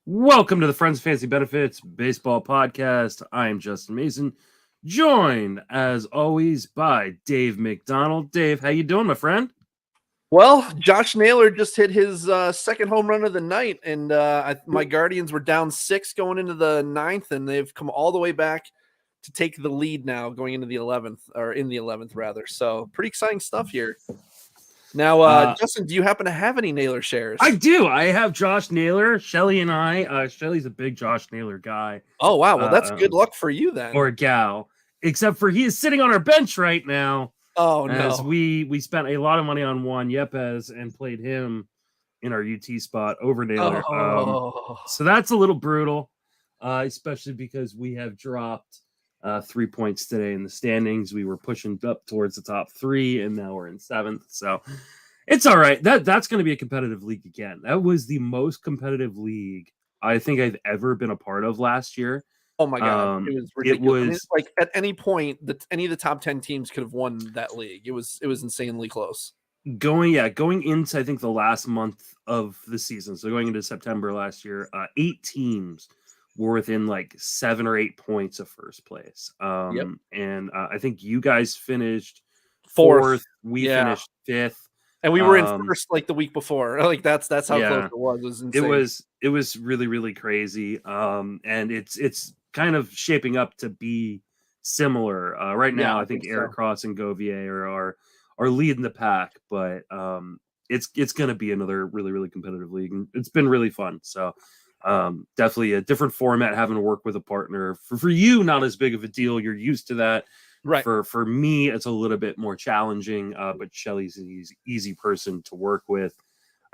Welcome to the Friends Fancy Benefits Baseball Podcast. I am Justin Mason, joined as always by Dave McDonald. Dave, how you doing, my friend? Well, Josh Naylor just hit his second home run of the night, and my Guardians were down 6 going into the 9th, and they've come all the way back to take the lead now going into the 11th, or in the 11th rather. So pretty exciting stuff here. Now, Justin, do you happen to have any Naylor shares? I do. I have Josh Naylor. Shelly and I. Shelly's a big Josh Naylor guy. Oh, wow. Well, that's good luck for you then. Or gal. Except for he is sitting on our bench right now. Oh, as no. We spent a lot of money on Juan Yepes and played him in our UT spot over Naylor. So that's a little brutal, especially because we have dropped 3 points today in the standings. We were pushing up towards the top 3, and now we're in 7th. So it's all right. That's going to be a competitive league again. That was the most competitive league I think I've ever been a part of last year. Oh my God, it was ridiculous. It was like at any point that any of the top 10 teams could have won that league. It was insanely close. Going into I think the last month of the season, so going into September last year, 8 teams were within like 7 or 8 points of first place. And I think you guys finished 4th. We finished 5th. And we were in first like the week before. Like that's how close it was. It was insane. It was really, really crazy. And it's kind of shaping up to be similar. Right now, I think Eric Cross and Govier are leading the pack, but it's gonna be another really, really competitive league. And it's been really fun. So definitely a different format, having to work with a partner. For you, not as big of a deal. You're used to that. Right. For me, it's a little bit more challenging, but Shelly's an easy person to work with.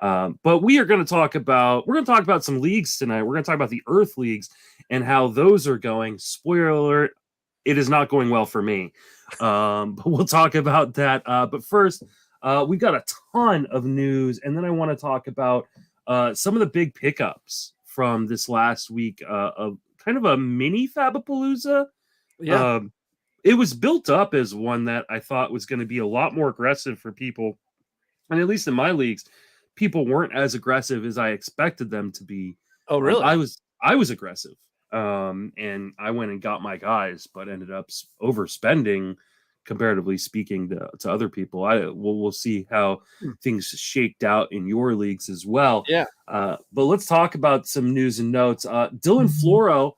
But we're going to talk about some leagues tonight. We're going to talk about the Earth leagues and how those are going. Spoiler alert, it is not going well for me. But we'll talk about that. But first, we've got a ton of news, and then I want to talk about some of the big pickups from this last week of kind of a mini Fabapalooza. Yeah. It was built up as one that I thought was going to be a lot more aggressive for people. And at least in my leagues, people weren't as aggressive as I expected them to be. Oh, really? I was aggressive. And I went and got my guys, but ended up overspending, comparatively speaking, to other people. We'll see how things shaked out in your leagues as well. Yeah. But let's talk about some news and notes. Dylan Floro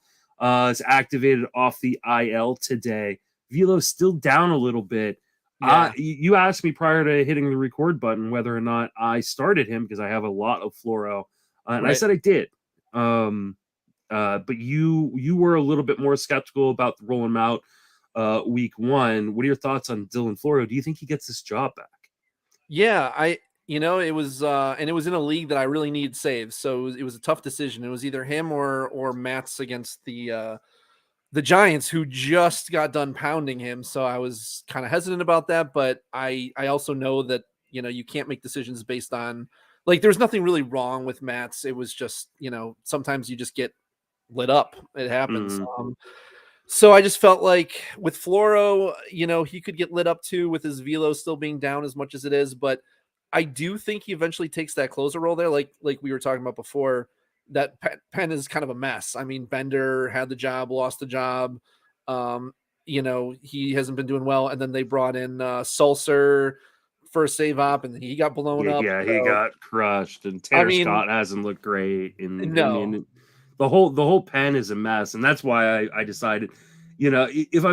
is activated off the IL today. Velo's still down a little bit. Yeah. You asked me prior to hitting the record button whether or not I started him because I have a lot of Floro, and I said I did. But you were a little bit more skeptical about rolling him out week 1. What are your thoughts on Dylan Floro? Do you think he gets this job back? Yeah, it was and it was in a league that I really needed saves, so it was a tough decision. It was either him or Matt's against the Giants, who just got done pounding him. So I was kind of hesitant about that, but I also know that, you can't make decisions based on, like, there's nothing really wrong with Matt's. It was just, sometimes you just get lit up. It happens. So I just felt like with Floro, he could get lit up too with his velo still being down as much as it is, but I do think he eventually takes that closer role there. Like we were talking about before, that pen is kind of a mess. I mean, Bender had the job, lost the job. He hasn't been doing well. And then they brought in Sulcer for a save op, and he got blown up. Yeah, he got crushed. And Stott hasn't looked great. And no. The whole pen is a mess. And that's why I decided, if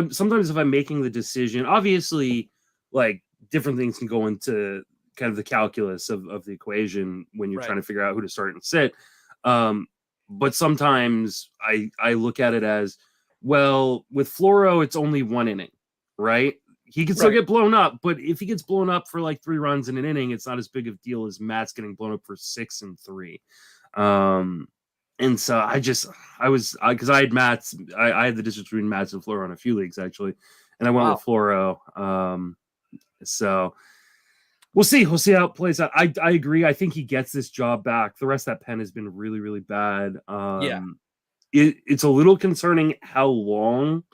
I'm making the decision, obviously, like, different things can go into kind of the calculus of the equation when you're trying to figure out who to start and sit. But sometimes I look at it as, well, with Floro, it's only 1 inning, right? He can still get blown up, but if he gets blown up for like 3 runs in an inning, it's not as big of a deal as Matt's getting blown up for 6 and 3. And so because I had Matt's, I had the difference between Matt's and Floro in a few leagues actually, and I went with Floro. So we'll see how it plays out. I agree. I think he gets this job back. The rest of that pen has been really, really bad. It's a little concerning how long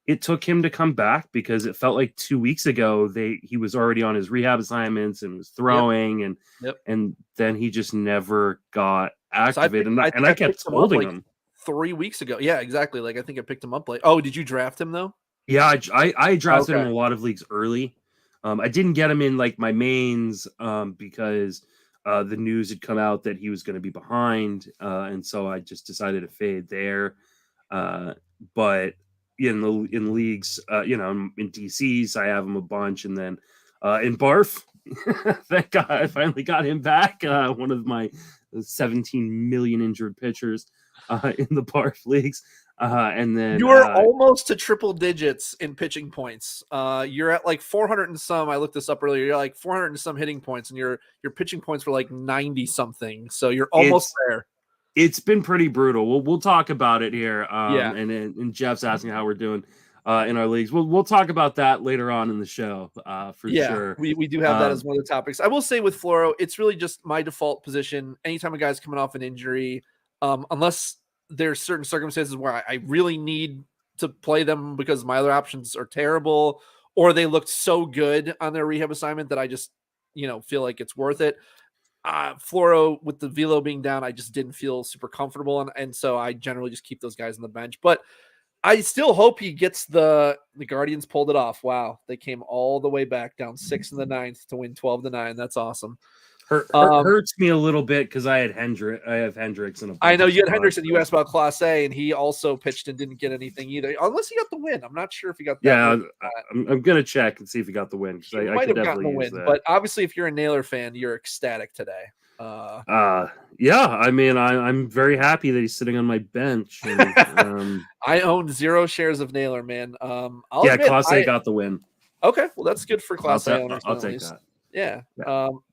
it took him to come back, because it felt like 2 weeks ago he was already on his rehab assignments and was throwing, and then he just never got activated. I kept holding him 3 weeks ago. Yeah, exactly. Like I think I picked him up. Like, oh, did you draft him though? Yeah, I drafted him in a lot of leagues early. I didn't get him in like my mains because the news had come out that he was going to be behind, and so I just decided to fade there. But in leagues, in DCs, I have him a bunch, and then in Barf, thank God I finally got him back. One of my 17 million injured pitchers in the Barf leagues. And then you are almost to triple digits in pitching points. You're at like 400 and some. I looked this up earlier. You're like 400 and some hitting points, and your pitching points were like 90 something. So you're almost there. It's been pretty brutal. We'll talk about it here. And Jeff's asking how we're doing in our leagues. We'll talk about that later on in the show for sure. We do have that as one of the topics. I will say with Floro, it's really just my default position. Anytime a guy's coming off an injury, unless there's certain circumstances where I really need to play them because my other options are terrible, or they looked so good on their rehab assignment that I just, feel like it's worth it. Floro, with the velo being down, I just didn't feel super comfortable. And so I generally just keep those guys on the bench, but I still hope he gets the Guardians pulled it off. Wow. They came all the way back down 6 in the 9th to win 12-9. That's awesome. Hurts me a little bit because I have Hendricks in a. I know you had Hendricks, and you asked about Class A, and he also pitched and didn't get anything either, unless he got the win. I'm not sure if he got that. Yeah, I'm gonna check and see if he got the win. He might have gotten the win, but obviously, if you're a Naylor fan, you're ecstatic today. Yeah, I mean, I'm very happy that he's sitting on my bench. And, I owned 0 shares of Naylor, man. Class A got the win. Okay, well, that's good for Class A owners. I'll take that. Yeah.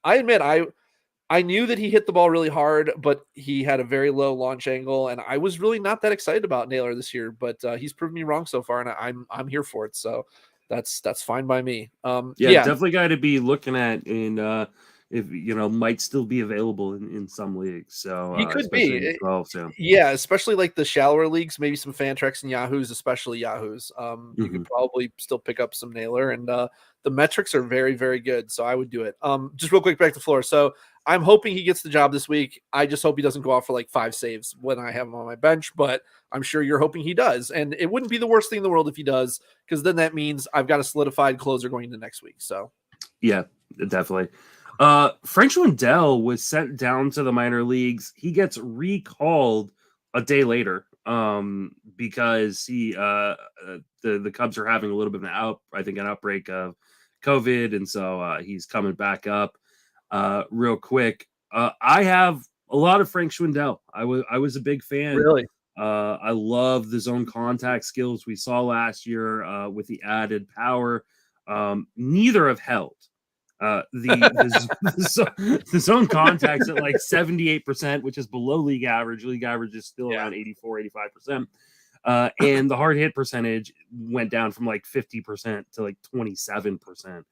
I admit I knew that he hit the ball really hard, but he had a very low launch angle, and I was really not that excited about Naylor this year. But he's proven me wrong so far, and I'm here for it. So that's fine by me. Definitely got to be looking at in if might still be available in some leagues. So he could be. 12, so. Yeah, especially like the shallower leagues, maybe some Fantrax and Yahoos, especially Yahoos. You could probably still pick up some Naylor, and the metrics are very, very good. So I would do it. Just real quick back to Flora. So I'm hoping he gets the job this week. I just hope he doesn't go off for like 5 saves when I have him on my bench, but I'm sure you're hoping he does. And it wouldn't be the worst thing in the world if he does, because then that means I've got a solidified closer going into next week. So yeah, definitely. Frank Swindell was sent down to the minor leagues. He gets recalled a day later because he the Cubs are having a little bit of an outbreak of COVID, and so he's coming back up real quick. I have a lot of Frank Swindell. I was a big fan. Really? I love the zone contact skills we saw last year with the added power. Neither have held. The zone contacts at like 78%, which is below league average. League average is still around 84-85%. And the hard hit percentage went down from like 50% to like 27%.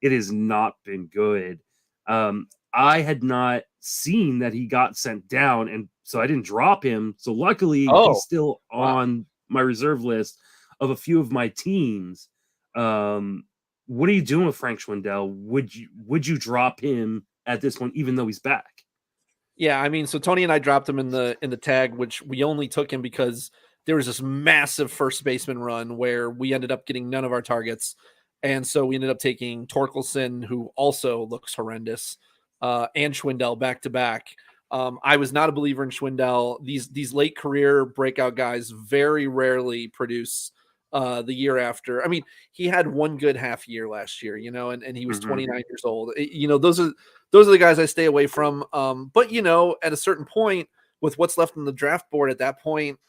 It has not been good. I had not seen that he got sent down, and so I didn't drop him. So luckily he's still on my reserve list of a few of my teams. What are you doing with Frank Swindell? Would you drop him at this point, even though he's back? Yeah, I mean, so Tony and I dropped him in the tag, which we only took him because there was this massive first baseman run where we ended up getting none of our targets. And so we ended up taking Torkelson, who also looks horrendous, and Swindell back to back. I was not a believer in Swindell. These late career breakout guys very rarely produce the year after. I mean, he had one good half year last year, and he was 29 years old. Those are the guys I stay away from. But at a certain point, with what's left on the draft board at that point,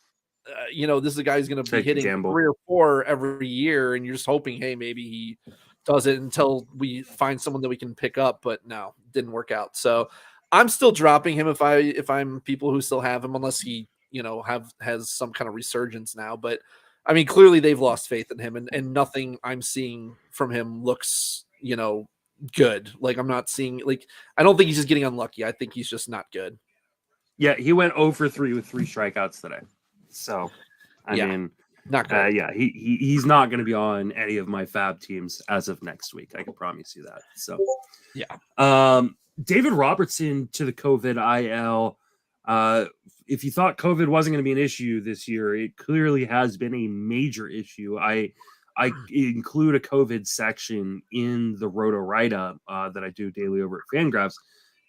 this is a guy who's going to be hitting 3 or 4 every year, and you're just hoping, hey, maybe he does it until we find someone that we can pick up. But no, didn't work out. So I'm still dropping him if I'm people who still have him, unless he has some kind of resurgence now. But I mean, clearly they've lost faith in him, and nothing I'm seeing from him looks, good. Like I'm not seeing, I don't think he's just getting unlucky. I think he's just not good. Yeah, he went 0 for 3 with 3 strikeouts today. So, I mean, Not great. Yeah, he's not going to be on any of my FAAB teams as of next week. I can promise you that. So, yeah. David Robertson to the COVID IL. If you thought COVID wasn't going to be an issue this year, it clearly has been a major issue. I include a COVID section in the Roto write-up that I do daily over at Fangraphs,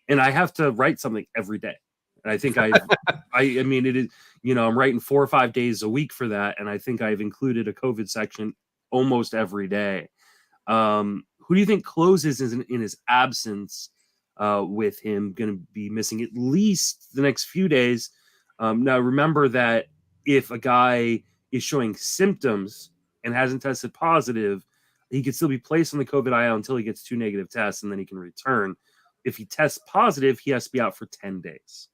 and I have to write something every day. And I think I mean, it is, I'm writing 4 or 5 days a week for that. And I think I've included a COVID section almost every day. Who do you think closes in his absence with him going to be missing at least the next few days? Now, remember that if a guy is showing symptoms and hasn't tested positive, he could still be placed on the COVID IL until he gets 2 negative tests, and then he can return. If he tests positive, he has to be out for 10 days.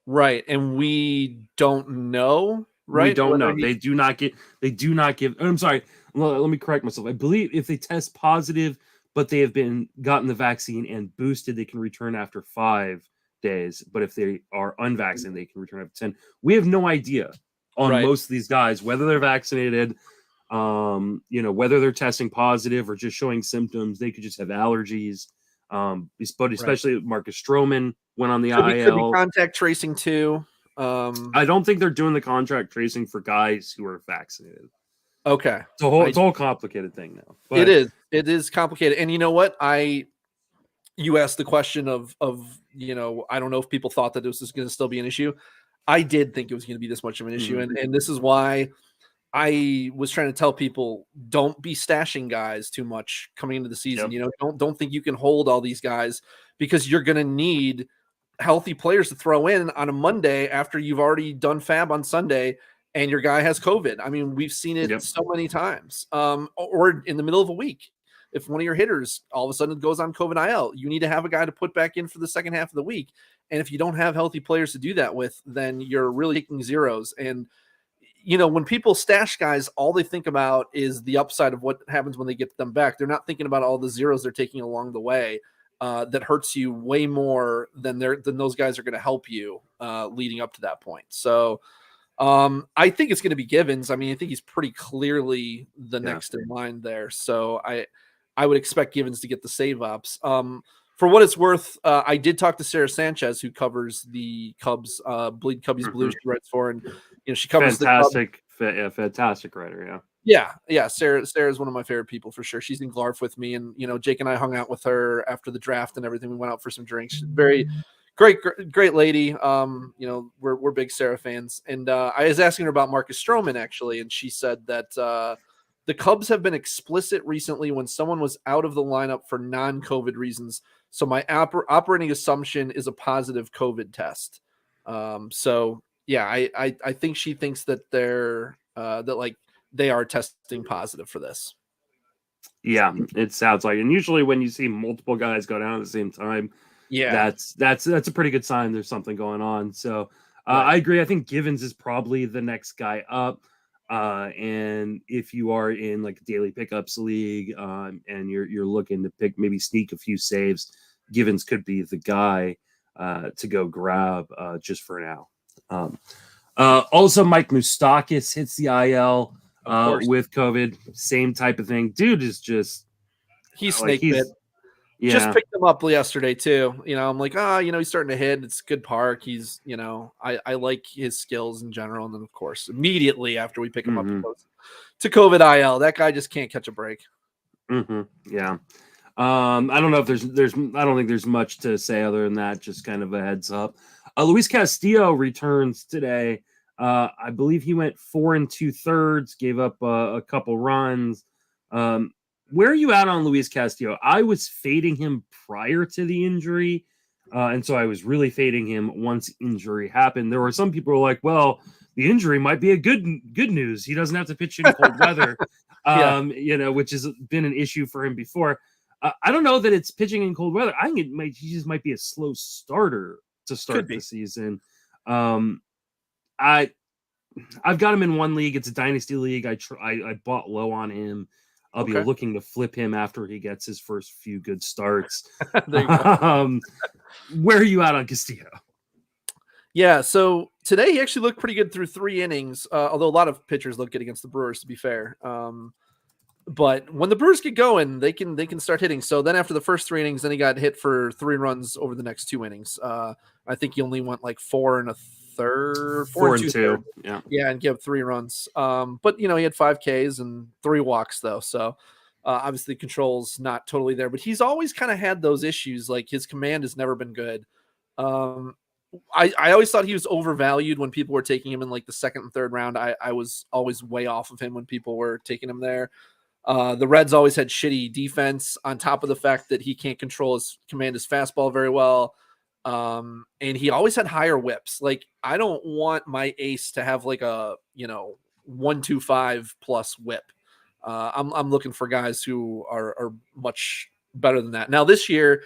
Right. And we don't know, right? We don't know. They do not give. I'm sorry. Let me correct myself. I believe if they test positive, but they have gotten the vaccine and boosted, they can return after 5 days. But if they are unvaccinated, they can return after 10. We have no idea on most of these guys, whether they're vaccinated, whether they're testing positive or just showing symptoms. They could just have allergies. But especially Marcus Stroman went on the IL. Could be contact tracing too. I don't think they're doing the contract tracing for guys who are vaccinated. Okay. It's a whole complicated thing now. But It is complicated. And you know what? You asked the question of I don't know if people thought that this was going to still be an issue. I did think it was going to be this much of an issue. And this is why I was trying to tell people, don't be stashing guys too much coming into the season. Yep. Don't think you can hold all these guys, because you're going to need healthy players to throw in on a Monday after you've already done FAAB on Sunday and your guy has COVID. I mean, we've seen it so many times. Or in the middle of a week, if one of your hitters all of a sudden goes on COVID IL, you need to have a guy to put back in for the second half of the week. And if you don't have healthy players to do that with, then you're really taking zeros. And when people stash guys, all they think about is the upside of what happens when they get them back. They're not thinking about all the zeros they're taking along the way. That hurts you way more than those guys are going to help you leading up to that point. So I think it's going to be Givens. I mean, I think he's pretty clearly the next in line there. So I would expect Givens to get the save ups. For what it's worth, I did talk to Sarah Sanchez, who covers the Cubs, Bleed Cubbies Blues. She writes for, and she covers fantastic writer. Yeah. Sarah's one of my favorite people for sure. She's in Glarf with me, and Jake and I hung out with her after the draft and everything. We went out for some drinks. Very great lady. We're big Sarah fans, and I was asking her about Marcus Stroman actually, and she said that the Cubs have been explicit recently when someone was out of the lineup for non-COVID reasons. So my operating assumption is a positive COVID test. So yeah, I think she thinks that they are testing positive for this. Yeah, it sounds like, and usually when you see multiple guys go down at the same time, that's a pretty good sign there's something going on. So I agree. I think Givens is probably the next guy up. And if you are in like a daily pickups league, and you're looking to maybe sneak a few saves, Givens could be the guy to go grab just for now. Also, Mike Moustakas hits the IL with COVID. Same type of thing. Dude is just he's snake bit. Yeah. Just picked him up yesterday too. I'm like, he's starting to hit. It's a good park. He's, I like his skills in general. And then of course, immediately after we pick him up, he goes to COVID IL. That guy just can't catch a break. Yeah. I don't know if I don't think there's much to say other than that. Just kind of a heads up. Luis Castillo returns today. I believe he went 4 2/3, gave up a couple runs. Where are you at on Luis Castillo? I was fading him prior to the injury, and so I was really fading him once injury happened. There were some people who were like, well, the injury might be a good news. He doesn't have to pitch in cold weather, which has been an issue for him before. I don't know that it's pitching in cold weather. I think he just might be a slow starter to start the season. I've got him in one league. It's a dynasty league. I bought low on him. I'll be looking to flip him after he gets his first few good starts. There you go. Where are you at on Castillo? Yeah, so Today he actually looked pretty good through 3 innings, although a lot of pitchers look good against the Brewers, to be fair. But when the Brewers get going, they can start hitting. So then after the first 3 innings, then he got hit for 3 runs over the next 2 innings. I think he only went like 4 1/3, 4 and 2. Yeah, and gave 3 runs. But he had 5 Ks and 3 walks though. So obviously control's not totally there, but he's always kind of had those issues. Like his command has never been good. I always thought he was overvalued when people were taking him in like the 2nd and 3rd round. I was always way off of him when people were taking him there. The Reds always had shitty defense on top of the fact that he can't command his fastball very well. And he always had higher whips. Like I don't want my ace to have like a 125 plus whip. I'm looking for guys who are much better than that. Now this year,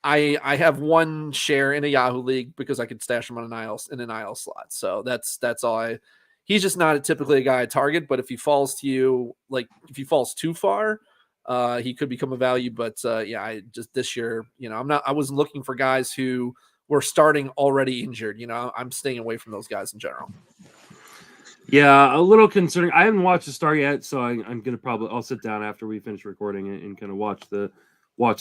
I have 1 share in a Yahoo league because I could stash him on an IL slot. So that's all he's just not typically a guy I target, but if he falls to you, like if he falls too far, he could become a value. But I just this year, I was looking for guys who were starting already injured. I'm staying away from those guys in general. Yeah, a little concerning. I haven't watched the start yet, so I'm gonna I'll sit down after we finish recording and kind of watch the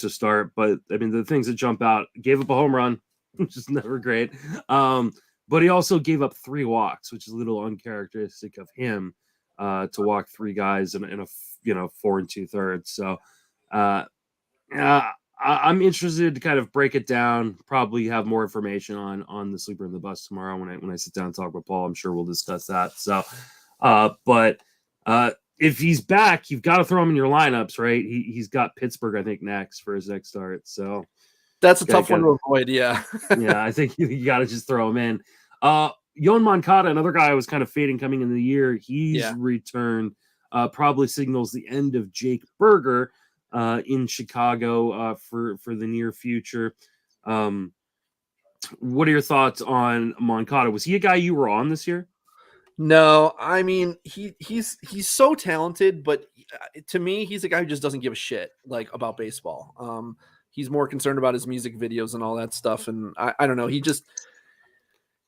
start. But I mean, the things that jump out: gave up a home run, which is never great. But he also gave up 3 walks, which is a little uncharacteristic of him to walk 3 guys in a 4 2/3. So I'm interested to kind of break it down. Probably have more information on the sleeper and the bust tomorrow when I sit down and talk with Paul. I'm sure we'll discuss that. So, but if he's back, you've got to throw him in your lineups, right? He's got Pittsburgh, I think, next for his next start. So that's a tough one to avoid. Yeah. Yeah, I think you got to just throw him in. Yoan Moncada, another guy I was kind of fading coming into the year. He's returned. Probably signals the end of Jake Berger in Chicago for the near future. What are your thoughts on Moncada? Was he a guy you were on this year? No, I mean he's so talented, but to me he's a guy who just doesn't give a shit like about baseball. He's more concerned about his music videos and all that stuff, and I don't know.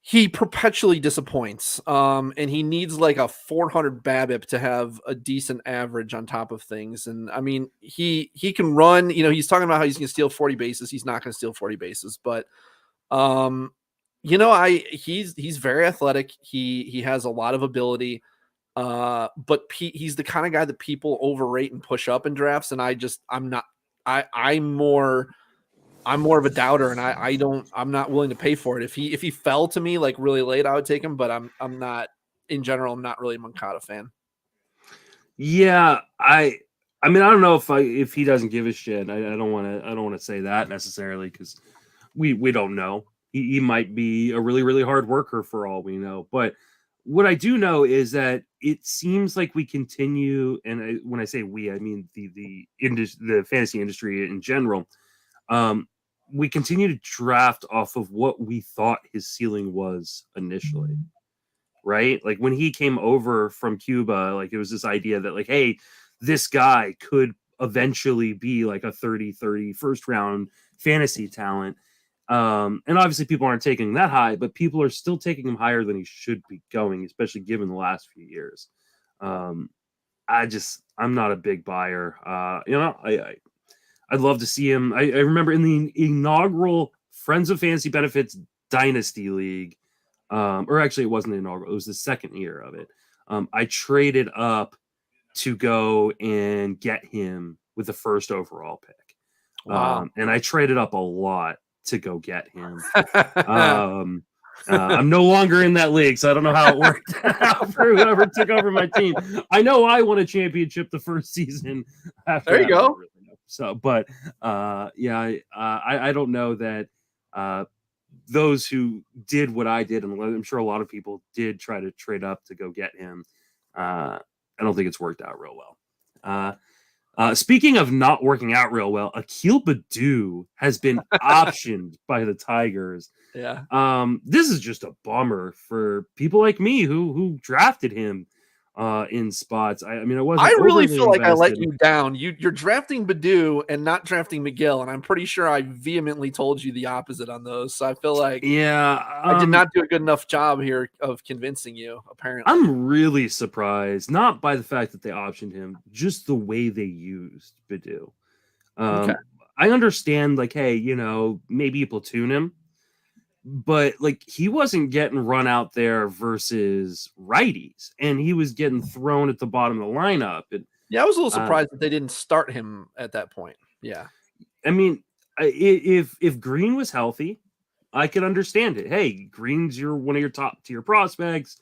He perpetually disappoints, and he needs like a 400 BABIP to have a decent average on top of things. And I mean, he can run. He's talking about how he's going to steal 40 bases. He's not going to steal 40 bases, but he's very athletic. He has a lot of ability, but he's the kind of guy that people overrate and push up in drafts, and I'm not. I'm more of a doubter, and I'm not willing to pay for it. If he fell to me like really late, I would take him, but I'm not in general. I'm not really a Moncada fan. Yeah, I mean, I don't know if he doesn't give a shit. I don't want to say that necessarily because we don't know. He might be a really, really hard worker for all we know. But what I do know is that it seems like we continue, and when I say we, I mean the fantasy industry in general. We continue to draft off of what we thought his ceiling was initially, right? Like when he came over from Cuba, like it was this idea that like, hey, this guy could eventually be like a 30 first round fantasy talent. And obviously people aren't taking that high, but people are still taking him higher than he should be going, especially given the last few years. I'm not a big buyer. I'd love to see him. I remember in the inaugural Friends of Fantasy Benefits Dynasty League, or actually it wasn't the inaugural, it was the second year of it. I traded up to go and get him with the first overall pick. Wow. And I traded up a lot to go get him. I'm no longer in that league, so I don't know how it worked out for whoever took over my team. I know I won a championship the first season. There you go. So, but I don't know that those who did what I did, and I'm sure a lot of people did try to trade up to go get him. I don't think it's worked out real well. Speaking of not working out real well, Akil Baddoo has been optioned by the Tigers. Yeah. This is just a bummer for people like me who drafted him. in spots. I mean, I wasn't. I really overly feel like I let invested. you down. You're drafting Badu and not drafting McGill, and I'm pretty sure I vehemently told you the opposite on those. So I feel like Yeah, I did not do a good enough job here of convincing you, apparently. I'm really surprised, not by the fact that they optioned him, just the way they used Badu. Okay. I understand, like, hey, you know, maybe you platoon him, but like he wasn't getting run out there versus righties, and he was getting thrown at the bottom of the lineup. And Yeah, I was a little surprised that they didn't start him at that point. Yeah. I mean, if Green was healthy, I could understand it. Hey, Green's one of your top tier prospects,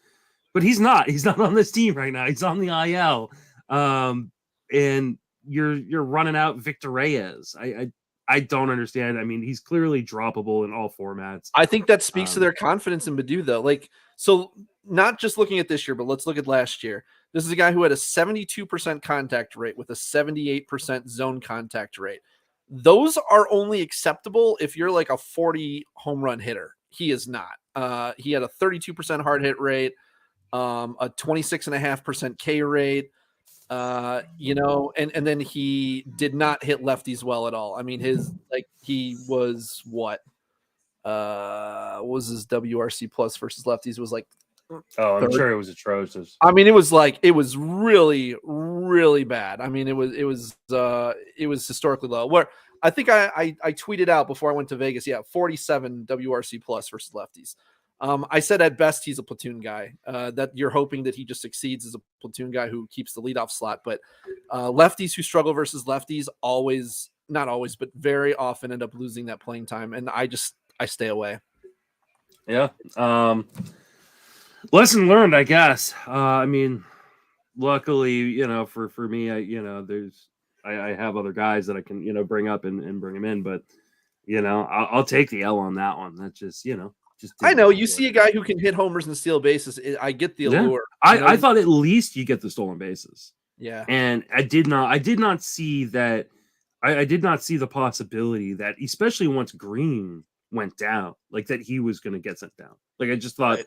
but he's not. He's not on this team right now. He's on the IL, and you're running out Victor Reyes. I don't understand. I mean, he's clearly droppable in all formats. I think that speaks to their confidence in Badu, though. Like, so not just looking at this year, but let's look at last year. This is a guy who had a 72% contact rate with a 78% zone contact rate. Those are only acceptable if you're like a 40 home run hitter. He is not. He had a 32% hard hit rate, a 26.5% K rate, you know, and then he did not hit lefties well at all. I mean, he was what was his WRC plus versus lefties was like, oh, I'm sure it was atrocious. I mean, it was really, really bad. I mean, it was historically low. Where I think I tweeted out before I went to Vegas. Yeah, 47 WRC plus versus lefties. I said at best he's a platoon guy. That you're hoping that he just succeeds as a platoon guy who keeps the leadoff slot. But lefties who struggle versus lefties not always, but very often end up losing that playing time, and I stay away. Yeah. Lesson learned, I guess. I mean, luckily, you know, for me, I have other guys that I can, you know, bring up and bring them in, but you know, I'll take the L on that one. That's just, you know, I know you see a guy who can hit homers and steal bases. I get the allure. I thought at least you get the stolen bases. Yeah. And I did not see that. I did not see the possibility that, especially once Green went down, like that he was going to get sent down. Like I just thought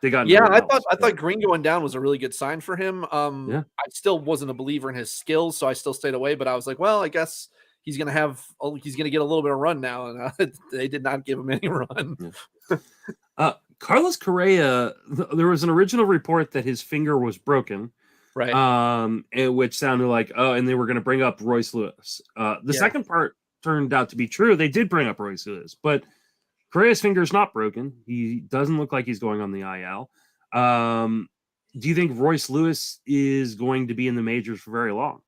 they got. Yeah, I thought Green going down was a really good sign for him. Yeah. I still wasn't a believer in his skills, so I still stayed away. But I was like, well, I guess he's going to get a little bit of run now, and they did not give him any run. Yeah. Carlos Correa, there was an original report that his finger was broken. Right. Which sounded like, and they were going to bring up Royce Lewis. The second part turned out to be true. They did bring up Royce Lewis, but Correa's finger is not broken. He doesn't look like he's going on the IL. Do you think Royce Lewis is going to be in the majors for very long?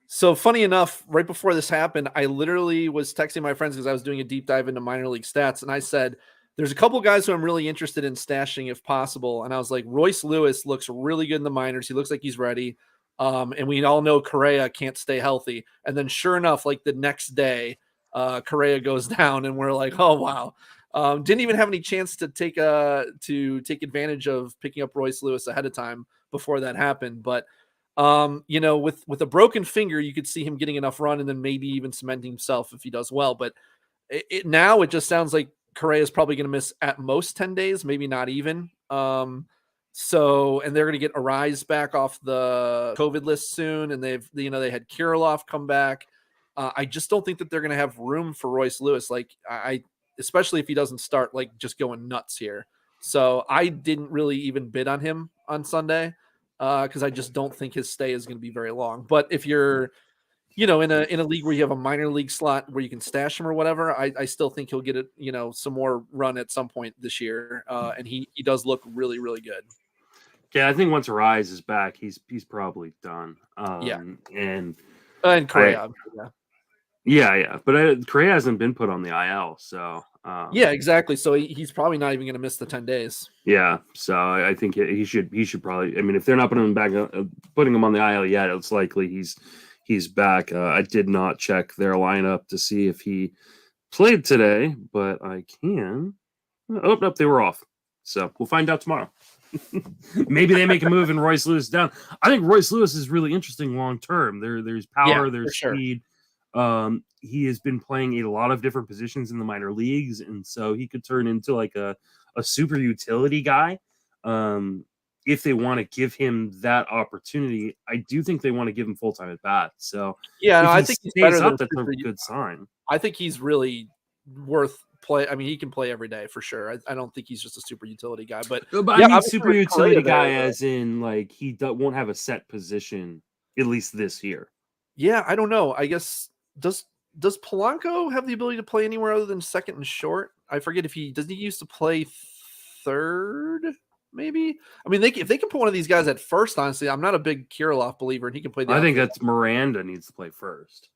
So funny enough, right before this happened, I literally was texting my friends because I was doing a deep dive into minor league stats, and I said, there's a couple guys who I'm really interested in stashing if possible. And I was like, Royce Lewis looks really good in the minors. He looks like he's ready. And we all know Correa can't stay healthy. And then sure enough, like the next day, Correa goes down and we're like, oh, wow. Didn't even have any chance to take advantage of picking up Royce Lewis ahead of time before that happened. But, you know, with a broken finger, you could see him getting enough run and then maybe even cementing himself if he does well. But now it just sounds like Correa is probably going to miss at most 10 days, maybe not even. And they're going to get Arise back off the COVID list soon. And they had Kirilloff come back. I just don't think that they're going to have room for Royce Lewis. Like especially if he doesn't start like just going nuts here. So I didn't really even bid on him on Sunday because I just don't think his stay is going to be very long. But if you're, you know, in a league where you have a minor league slot where you can stash him or whatever, I still think he'll get it, you know, some more run at some point this year. And he does look really, really good. Yeah, I think once Arise is back, he's probably done. And Correa. Yeah. But Correa hasn't been put on the IL, so yeah, exactly. So he's probably not even going to miss the 10 days. Yeah, so I think he should probably. I mean, if they're not putting him on the IL yet, it's likely he's back. I did not check their lineup to see if he played today, but I can. Oh, nope, they were off. So we'll find out tomorrow. Maybe they make a move and Royce Lewis down. I think Royce Lewis is really interesting long term. There's power, there's speed. Sure. He has been playing a lot of different positions in the minor leagues, and so he could turn into like a super utility guy. if they want to give him that opportunity, I do think they want to give him full-time at bat. So yeah, no, if I he think he's stays better up, than that's a good sign. I think he's really worth play. I mean, he can play every day for sure. I don't think he's just a super utility guy, but I mean super utility guy as in like he won't have a set position at least this year. Yeah, I don't know. I guess does Polanco have the ability to play anywhere other than second and short? I forget if he used to play third. Maybe. I mean, if they can put one of these guys at first, honestly, I'm not a big Kirilloff believer, and he can play. I think that's Miranda needs to play first.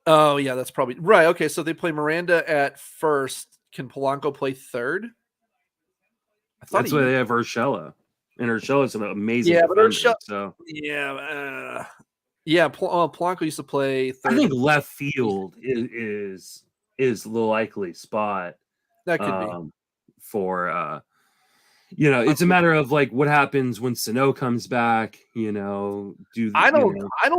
Oh yeah, that's probably right. Okay, so they play Miranda at first. Can Polanco play third? I thought that's why they have Urshela, and Urshela's an amazing defender. Urshela. So Polanco used to play third. I think left field is the likely spot. That could be for it's a matter of like what happens when Sano comes back. I don't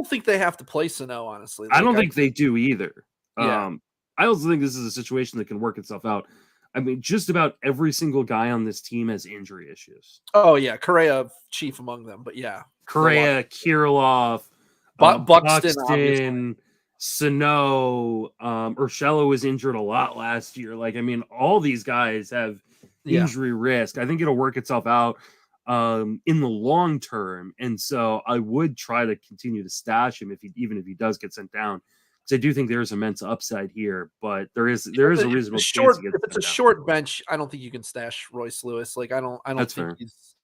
think they have to play Sano, honestly. I don't think they do either. Yeah. I also think this is a situation that can work itself out. I mean, just about every single guy on this team has injury issues. Oh yeah, Correa chief among them, but yeah, Correa, Kirilloff, Buxton, Sano, Urshela was injured a lot last year. Like, I mean, all these guys have injury risk. I think it'll work itself out in the long term, and so I would try to continue to stash him even if he does get sent down, because I do think there's immense upside here. But there is a reasonable chance if it's a short bench, I don't think you can stash Royce Lewis. Like, I don't That's think fair. he's.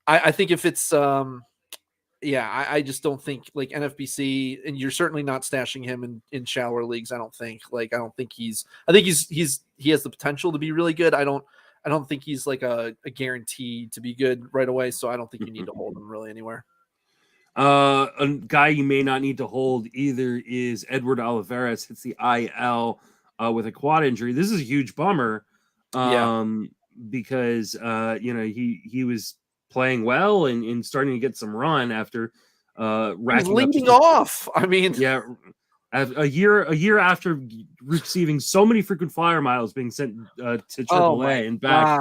I think if it's I just don't think like NFBC, and you're certainly not stashing him in shallower leagues. I don't think he has the potential to be really good. I don't think he's like a guarantee to be good right away. So I don't think you need to hold him really anywhere. A guy you may not need to hold either is Edward Olivares. Hits the IL with a quad injury. This is a huge bummer because he was playing well and starting to get some run after racking leading off. I mean, a year after receiving so many frequent flyer miles being sent to AAA and back.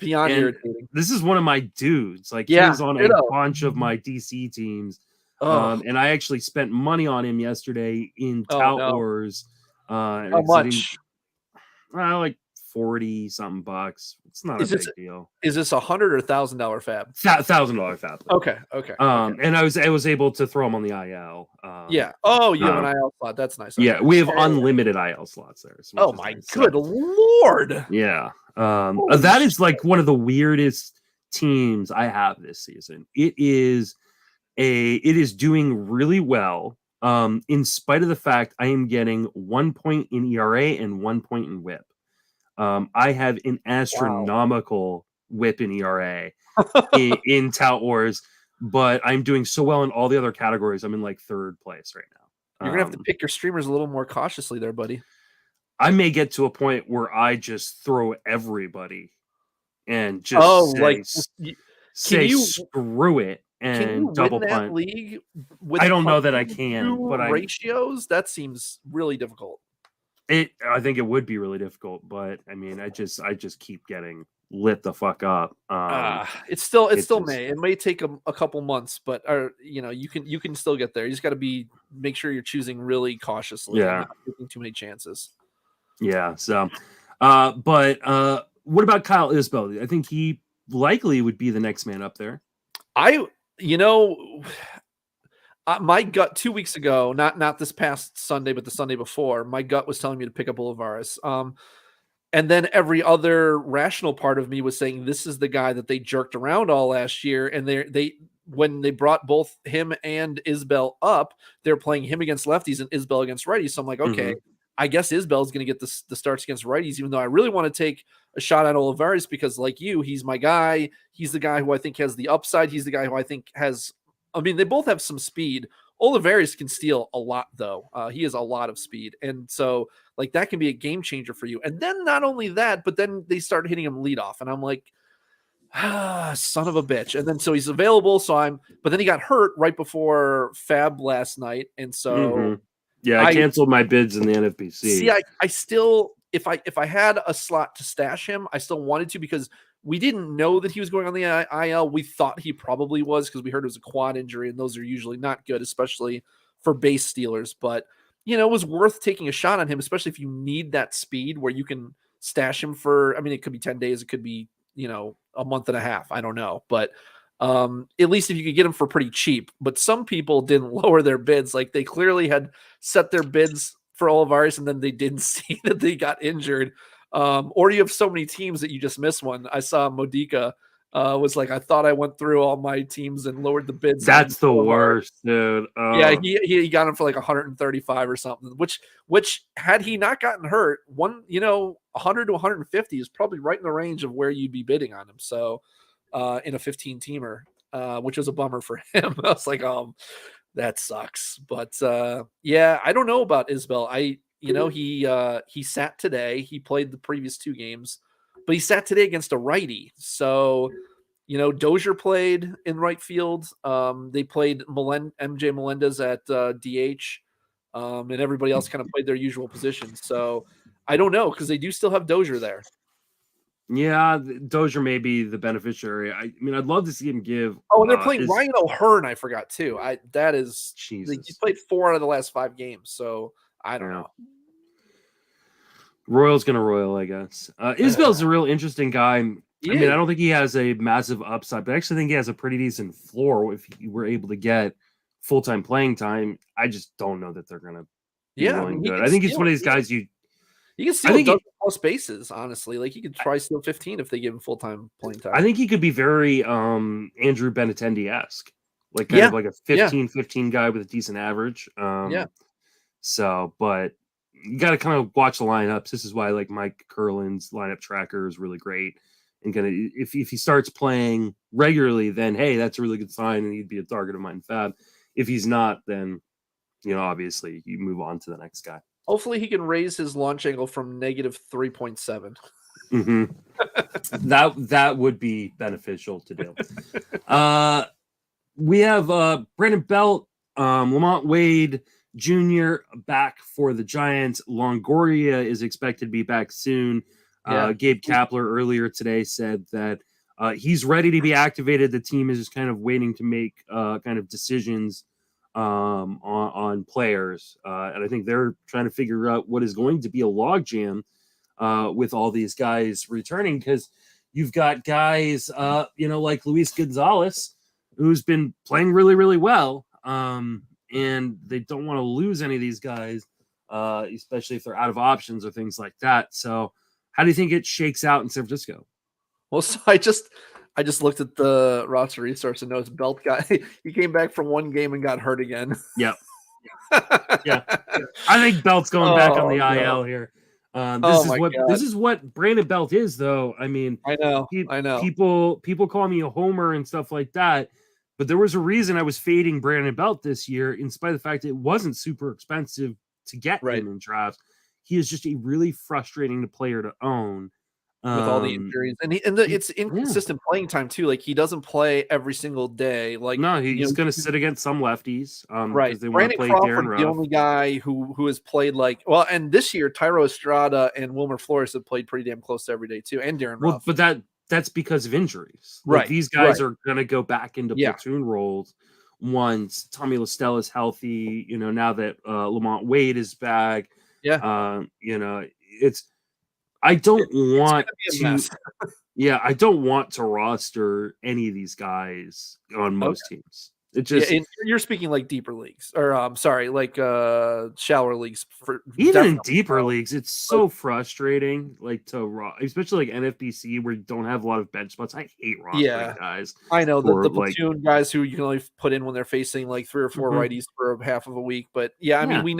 Beyond irritating. This is one of my dudes. Like, he was on a bunch of my DC teams. And I actually spent money on him yesterday in Tout Wars. How much? Like 40 something bucks. It's not a big deal. Is this $100 or $1,000 fab? $1,000 fab. Okay. And I was able to throw him on the IL. Yeah. Oh, you have an IL slot. That's nice. Yeah, we have unlimited IL slots there. Oh my good lord. Yeah. That is like one of the weirdest teams I have this season. It is doing really well. In spite of the fact I am getting 1 point in ERA and 1 point in WHIP. I have an astronomical WHIP in ERA in Tout Wars, but I'm doing so well in all the other categories. I'm in like third place right now. You're gonna have to pick your streamers a little more cautiously there, buddy. I may get to a point where I just throw everybody and just say screw it and double punt. League I don't know that I can, but ratios, that seems really difficult. I think it would be really difficult, but I mean, I just keep getting lit the fuck up. It's still May. It may take a couple months, but you can still get there. You just got to make sure you're choosing really cautiously. Yeah, not taking too many chances. Yeah. So, but what about Kyle Isbo? I think he likely would be the next man up there. My gut 2 weeks ago, not this past Sunday, but the Sunday before, my gut was telling me to pick up Olivares. And then every other rational part of me was saying this is the guy that they jerked around all last year. And when they brought both him and Isbell up, they're playing him against lefties and Isbell against righties. So I'm like, okay, I guess Isbell is going to get the starts against righties, even though I really want to take a shot at Olivares because, like you, he's my guy. He's the guy who I think has the upside. He's the guy who I think has. I mean, they both have some speed. Olivares can steal a lot, though. He has a lot of speed. And so, like, that can be a game changer for you. And then not only that, but then they start hitting him leadoff. And I'm like, son of a bitch. And then so he's available. But then he got hurt right before FAAB last night. And so. Yeah, I canceled my bids in the NFBC. See, I still if I had a slot to stash him, I still wanted to, because we didn't know that he was going on the IL. We thought he probably was, because we heard it was a quad injury, and those are usually not good, especially for base stealers. But, it was worth taking a shot on him, especially if you need that speed where you can stash him for, it could be 10 days. It could be, a month and a half. I don't know. But at least if you could get him for pretty cheap. But some people didn't lower their bids. Like, they clearly had set their bids for Olivares, and then they didn't see that they got injured. Or you have so many teams that you just miss one. I saw Modica was like, I thought I went through all my teams and lowered the bids. That's the worst, dude. Yeah, he got him for like 135 or something, which had he not gotten hurt, 100 to 150 is probably right in the range of where you'd be bidding on him. So in a 15-teamer, which was a bummer for him. I was like, that sucks. But yeah, I don't know about Isbell. He sat today. He played the previous 2 games, but he sat today against a righty. So, Dozier played in right field. They played MJ Melendez at DH, and everybody else kind of played their usual positions. So I don't know, because they do still have Dozier there. Yeah, Dozier may be the beneficiary. I'd love to see him give. Oh, and they're playing Ryan O'Hearn. I forgot too. He's played 4 out of the last 5 games. So I don't know. Royal's gonna Royal, I guess. Isbell's a real interesting guy. I don't think he has a massive upside, but I actually think he has a pretty decent floor if you were able to get full-time playing time. I just don't know that they're gonna be really good. I think he's one of these guys you can steal plus bases, honestly. Like, he could try steal 15 if they give him full-time playing time. I think he could be very Andrew Benintendi-esque. Like kind of like a 15 guy with a decent average. So, but you got to kind of watch the lineups. This is why like Mike Curlin's lineup tracker is really great. And if he starts playing regularly, then hey, that's a really good sign, and he'd be a target of mine. Fab. If he's not, then obviously you move on to the next guy. Hopefully, he can raise his launch angle from negative 3.7. Mm-hmm. that would be beneficial to do. We have Brandon Belt, Lamont Wade Jr. back for the Giants. Longoria is expected to be back soon. Gabe Kapler earlier today said that he's ready to be activated. The team is just kind of waiting to make kind of decisions on players. And I think they're trying to figure out what is going to be a logjam with all these guys returning, because you've got guys, like Luis Gonzalez, who's been playing really, really well. And they don't want to lose any of these guys, especially if they're out of options or things like that. So how do you think it shakes out in San Francisco? Well, so I just looked at the roster resource and noticed Belt he came back from 1 game and got hurt again. Yep. Yeah. I think Belt's going back on the IL here. This is what Brandon Belt is, though. I know. People call me a homer and stuff like that, but there was a reason I was fading Brandon Belt this year, in spite of the fact that it wasn't super expensive to get him in drafts. He is just a really frustrating player to own with all the injuries, and it's inconsistent playing time too. Like, he doesn't play every single day. Like, no, he's going to sit against some lefties. Right. They want to play Darren Ruff. The only guy who has played and this year Tyro Estrada and Wilmer Flores have played pretty damn close to every day too, and Darren Ruff. But that's because of injuries. Like, these guys are going to go back into platoon roles once Tommy LaStella is healthy. Now that Lamont Wade is back. I don't want I don't want to roster any of these guys on most teams. It just you're speaking like deeper leagues, or shallower leagues. Even in deeper leagues, it's so frustrating. Like especially like NFBC, where you don't have a lot of bench spots. I hate rostering guys. I know the platoon guys who you can only put in when they're facing like 3 or 4 righties for half of a week. But we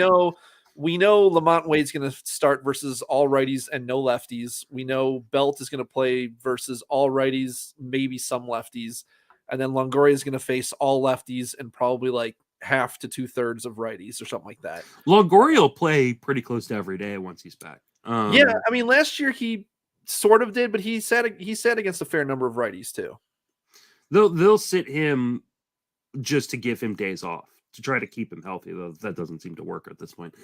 know Lamont Wade's going to start versus all righties and no lefties. We know Belt is going to play versus all righties, maybe some lefties. And then Longoria is going to face all lefties and probably like half to 2/3 of righties or something like that. Longoria will play pretty close to every day once he's back. Last year he sort of did, but he sat against a fair number of righties too. They'll sit him just to give him days off, to try to keep him healthy, though that doesn't seem to work at this point.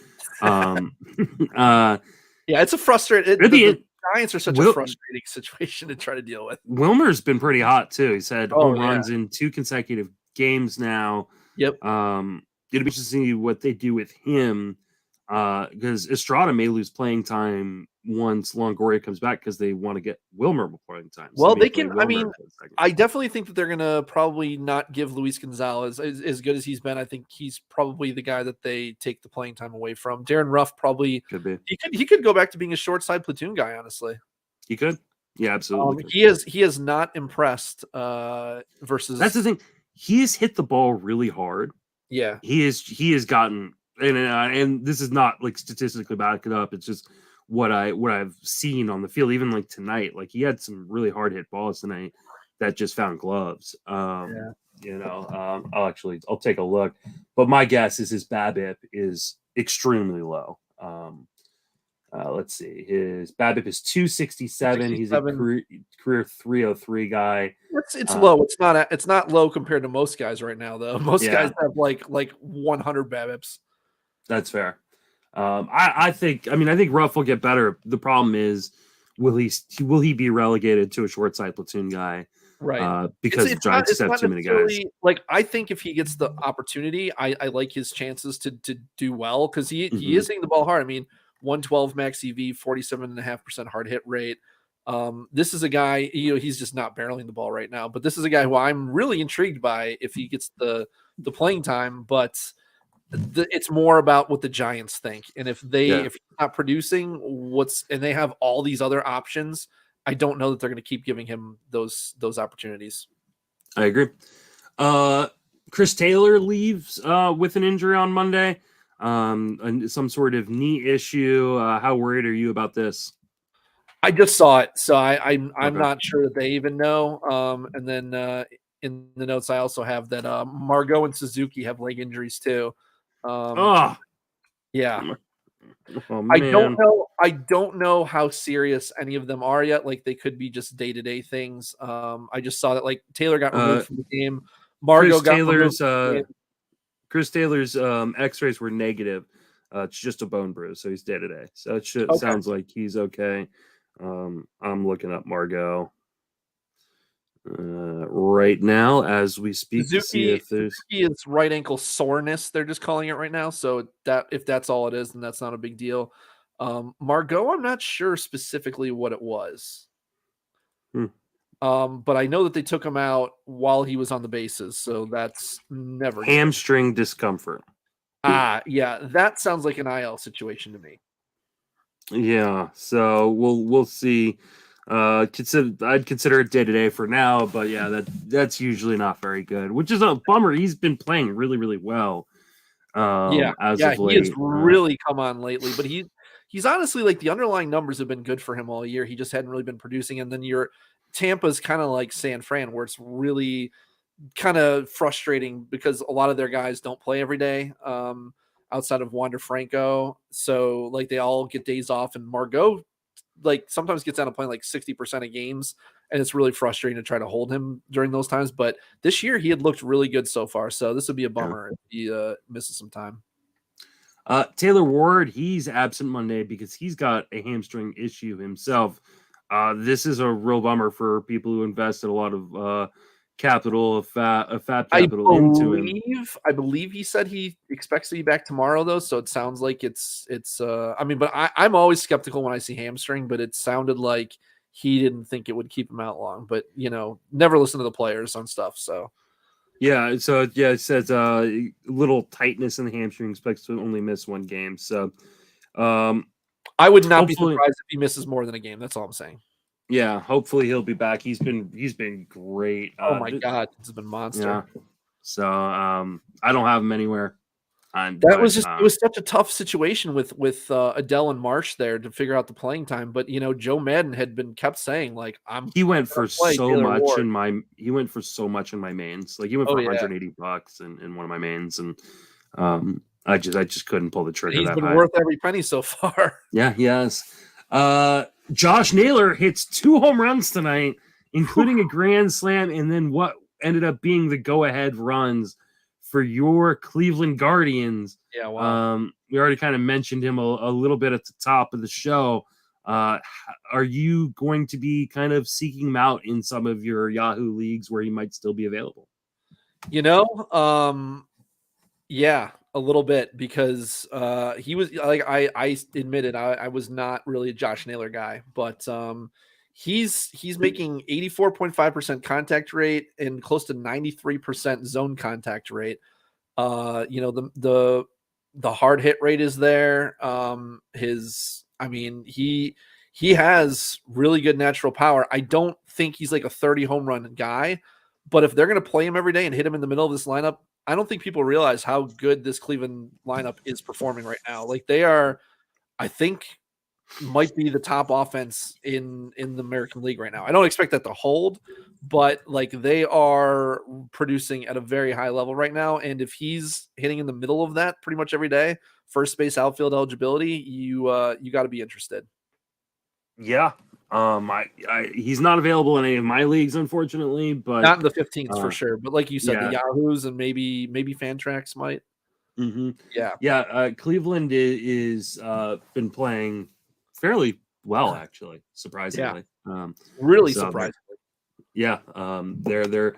Yeah, it's a frustrating. The Giants are such a frustrating situation to try to deal with. Wilmer's been pretty hot too. He's had home runs yeah. in 2 consecutive games now. Yep. It'll be interesting to see what they do with him, because Estrada may lose playing time once Longoria comes back because they want to get Wilmer playing time. So well, they can. I mean, I definitely think that they're going to probably not give Luis Gonzalez as good as he's been. I think he's probably the guy that they take the playing time away from. Darren Ruff probably could be. He could go back to being a short side platoon guy. Honestly, he could. Yeah, absolutely. He has not impressed. Versus that's the thing. He has hit the ball really hard. Yeah, he has gotten, and this is not like statistically backed up. It's just what I've seen on the field. Even like tonight, like he had some really hard hit balls tonight that just found gloves. I'll take a look, but my guess is his BABIP is extremely low. Let's see, his BABIP is 267. He's a career 303 guy. It's low. It's not low compared to most guys right now, though. Most guys have like 100 BABIPs. That's fair. I think Ruff will get better. The problem is, will he be relegated to a short side platoon guy? Right. Because the Giants have too many guys. Like, I think if he gets the opportunity, I like his chances to do well because he is hitting the ball hard. I mean, 112 max EV, 47.5% hard hit rate. This is a guy, he's just not barreling the ball right now, but this is a guy who I'm really intrigued by if he gets the playing time, but it's more about what the Giants think. And if he's not producing and they have all these other options, I don't know that they're going to keep giving him those opportunities. I agree. Chris Taylor leaves with an injury on Monday. Some sort of knee issue. How worried are you about this? I just saw it, so I'm not sure that they even know. And then in the notes, I also have that Margot and Suzuki have leg injuries too. Yeah. Oh, man. I don't know how serious any of them are yet. Like they could be just day-to-day things. I just saw that like Taylor got removed from the game. Margot got removed from the game. Chris Taylor's X-rays were negative. It's just a bone bruise, so he's day to day. So it sounds like he's okay. I'm looking up Margot right now as we speak. Suzuki is right ankle soreness. They're just calling it right now. So if that's all it is, then that's not a big deal. Margot, I'm not sure specifically what it was. But I know that they took him out while he was on the bases, so that's never hamstring discomfort. Yeah, that sounds like an IL situation to me. Yeah, so we'll see. I'd consider it day to day for now, but yeah, that's usually not very good, which is a bummer. He's been playing really, really well. As of late. He has really come on lately, but he's honestly like the underlying numbers have been good for him all year. He just hadn't really been producing, and then Tampa's kind of like San Fran, where it's really kind of frustrating because a lot of their guys don't play every day outside of Wander Franco. So like they all get days off, and Margot like sometimes gets down to playing like 60% of games, and it's really frustrating to try to hold him during those times. But this year he had looked really good so far. So this would be a bummer if he misses some time. Taylor Ward, he's absent Monday because he's got a hamstring issue himself. This is a real bummer for people who invested a lot of capital, FAAB capital into him. I believe he said he expects to be back tomorrow, though. So it sounds like it's. I mean, but I'm always skeptical when I see hamstring. But it sounded like he didn't think it would keep him out long. But never listen to the players on stuff. So yeah, it says little tightness in the hamstring, expects to only miss one game. So I would not be surprised if he misses more than a game. That's all I'm saying. Yeah, hopefully he'll be back. He's been great. Oh my God, he's been monster. Yeah. So I don't have him anywhere. It was such a tough situation with Adele and Marsh there to figure out the playing time. But Joe Madden had been kept saying like he went for so much in my mains. Like he went for $180 in one of my mains, and I just couldn't pull the trigger. He's been worth every penny so far. Yeah, he has. Josh Naylor hits 2 home runs tonight, including a grand slam, and then what ended up being the go-ahead runs for your Cleveland Guardians. Yeah, wow. We already kind of mentioned him a little bit at the top of the show. Are you going to be kind of seeking him out in some of your Yahoo leagues where he might still be available? Yeah, a little bit, because he was like, I admitted I was not really a Josh Naylor guy, but he's making 84.5% contact rate and close to 93% zone contact rate. The hard hit rate is there. He has really good natural power. I don't think he's like a 30 home run guy, but if they're going to play him every day and hit him in the middle of this lineup, I don't think people realize how good this Cleveland lineup is performing right now. Like, they are, I think, might be the top offense in the American League right now. I don't expect that to hold, but like, they are producing at a very high level right now. And if he's hitting in the middle of that pretty much every day, first base outfield eligibility, you got to be interested. Yeah. He's not available in any of my leagues, unfortunately, but not in the 15th for sure. But like you said, yeah. the Yahoos and maybe Fantrax might. Mm-hmm. Yeah. Cleveland is been playing fairly well, actually, surprisingly. Really surprisingly. Yeah. They're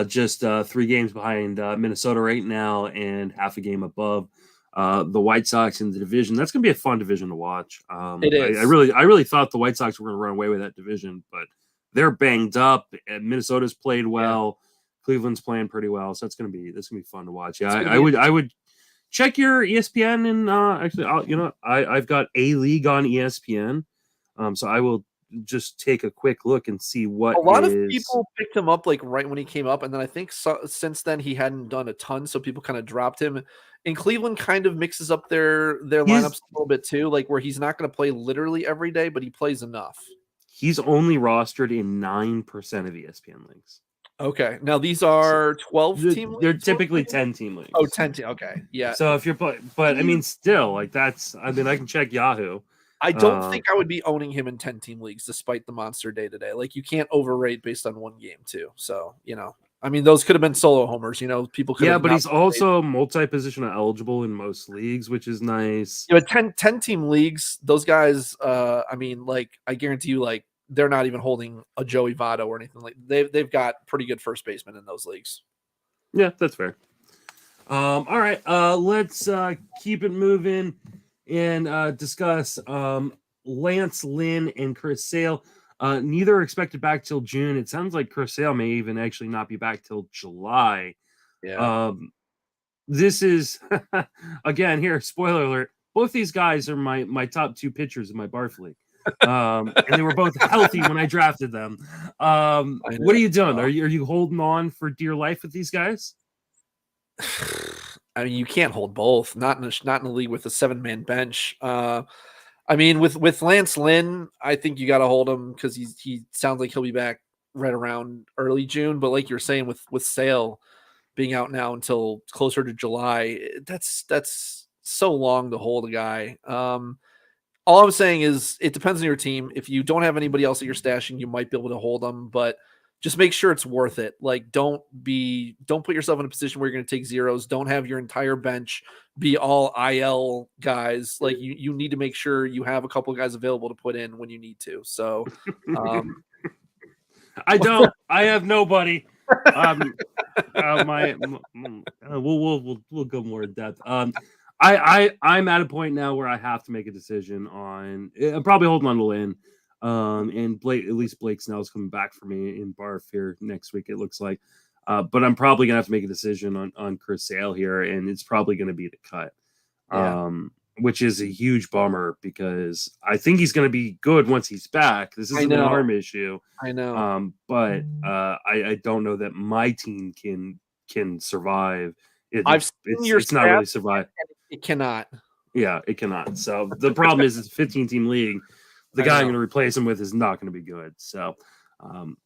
just 3 games behind Minnesota right now and half a game above the White Sox in the division. That's going to be a fun division to watch. It is. I really thought the White Sox were going to run away with that division, but they're banged up. And Minnesota's played well. Yeah. Cleveland's playing pretty well, so that's going to be fun to watch. Yeah, I would check your ESPN, and actually, I've got a league on ESPN, so I will just take a quick look and see what. A lot of people picked him up like right when he came up, and then I think since then he hadn't done a ton, so people kind of dropped him. And Cleveland kind of mixes up their lineups a little bit too, like where he's not going to play literally every day, but he plays enough. He's only rostered in 9% of ESPN leagues. Okay. Now these are 12-team leagues? They're typically 10-team leagues. Oh, 10-team. Okay. Yeah. So if you're playing, but I mean, still, like I can check Yahoo. I don't think I would be owning him in 10-team leagues despite the monster day-to-day. Like, you can't overrate based on one game too. So, I mean, those could have been solo homers, people could. Yeah, but he's also multi-position eligible in most leagues, which is nice. 10-team leagues, those guys, I guarantee you, like, they're not even holding a Joey Votto or anything. Like, they've got pretty good first basemen in those leagues. Yeah, that's fair. All right, let's keep it moving and discuss Lance Lynn and Chris Sale. Neither are expected back till June. It sounds like Chris Sale may even actually not be back till July. Yeah. This is again here. Spoiler alert: both these guys are my top 2 pitchers in my Barf league, and they were both healthy when I drafted them. What are you doing? Are you holding on for dear life with these guys? I mean, you can't hold both. Not in a league with a 7-man bench. I mean, with Lance Lynn, I think you got to hold him because he sounds like he'll be back right around early June. But like you're saying, with Sale being out now until closer to July, that's so long to hold a guy. All I'm saying is it depends on your team. If you don't have anybody else that you're stashing, you might be able to hold them, but just make sure it's worth it. Like, don't put yourself in a position where you're going to take zeros. Don't have your entire bench be all IL guys. Like, you need to make sure you have a couple of guys available to put in when you need to. So, I don't. I have nobody. We'll go more in depth. I'm at a point now where I have to make a decision on. I'm probably holding on to Lynn. And Blake Snell's coming back for me in Barf here next week, it looks like. But I'm probably gonna have to make a decision on Chris Sale here, and it's probably gonna be the cut. Which is a huge bummer because I think he's gonna be good once he's back. This isn't an arm issue. I know. But I don't know that my team can survive. I've seen your it's not really survive. It cannot. Yeah, it cannot. So the problem is it's a 15-team league. The guy I'm going to replace him with is not going to be good. So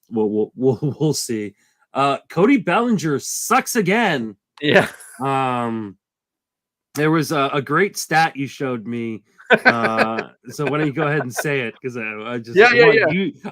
we'll see. Cody Bellinger sucks again. Yeah. There was a great stat you showed me. So why don't you go ahead and say it? Because I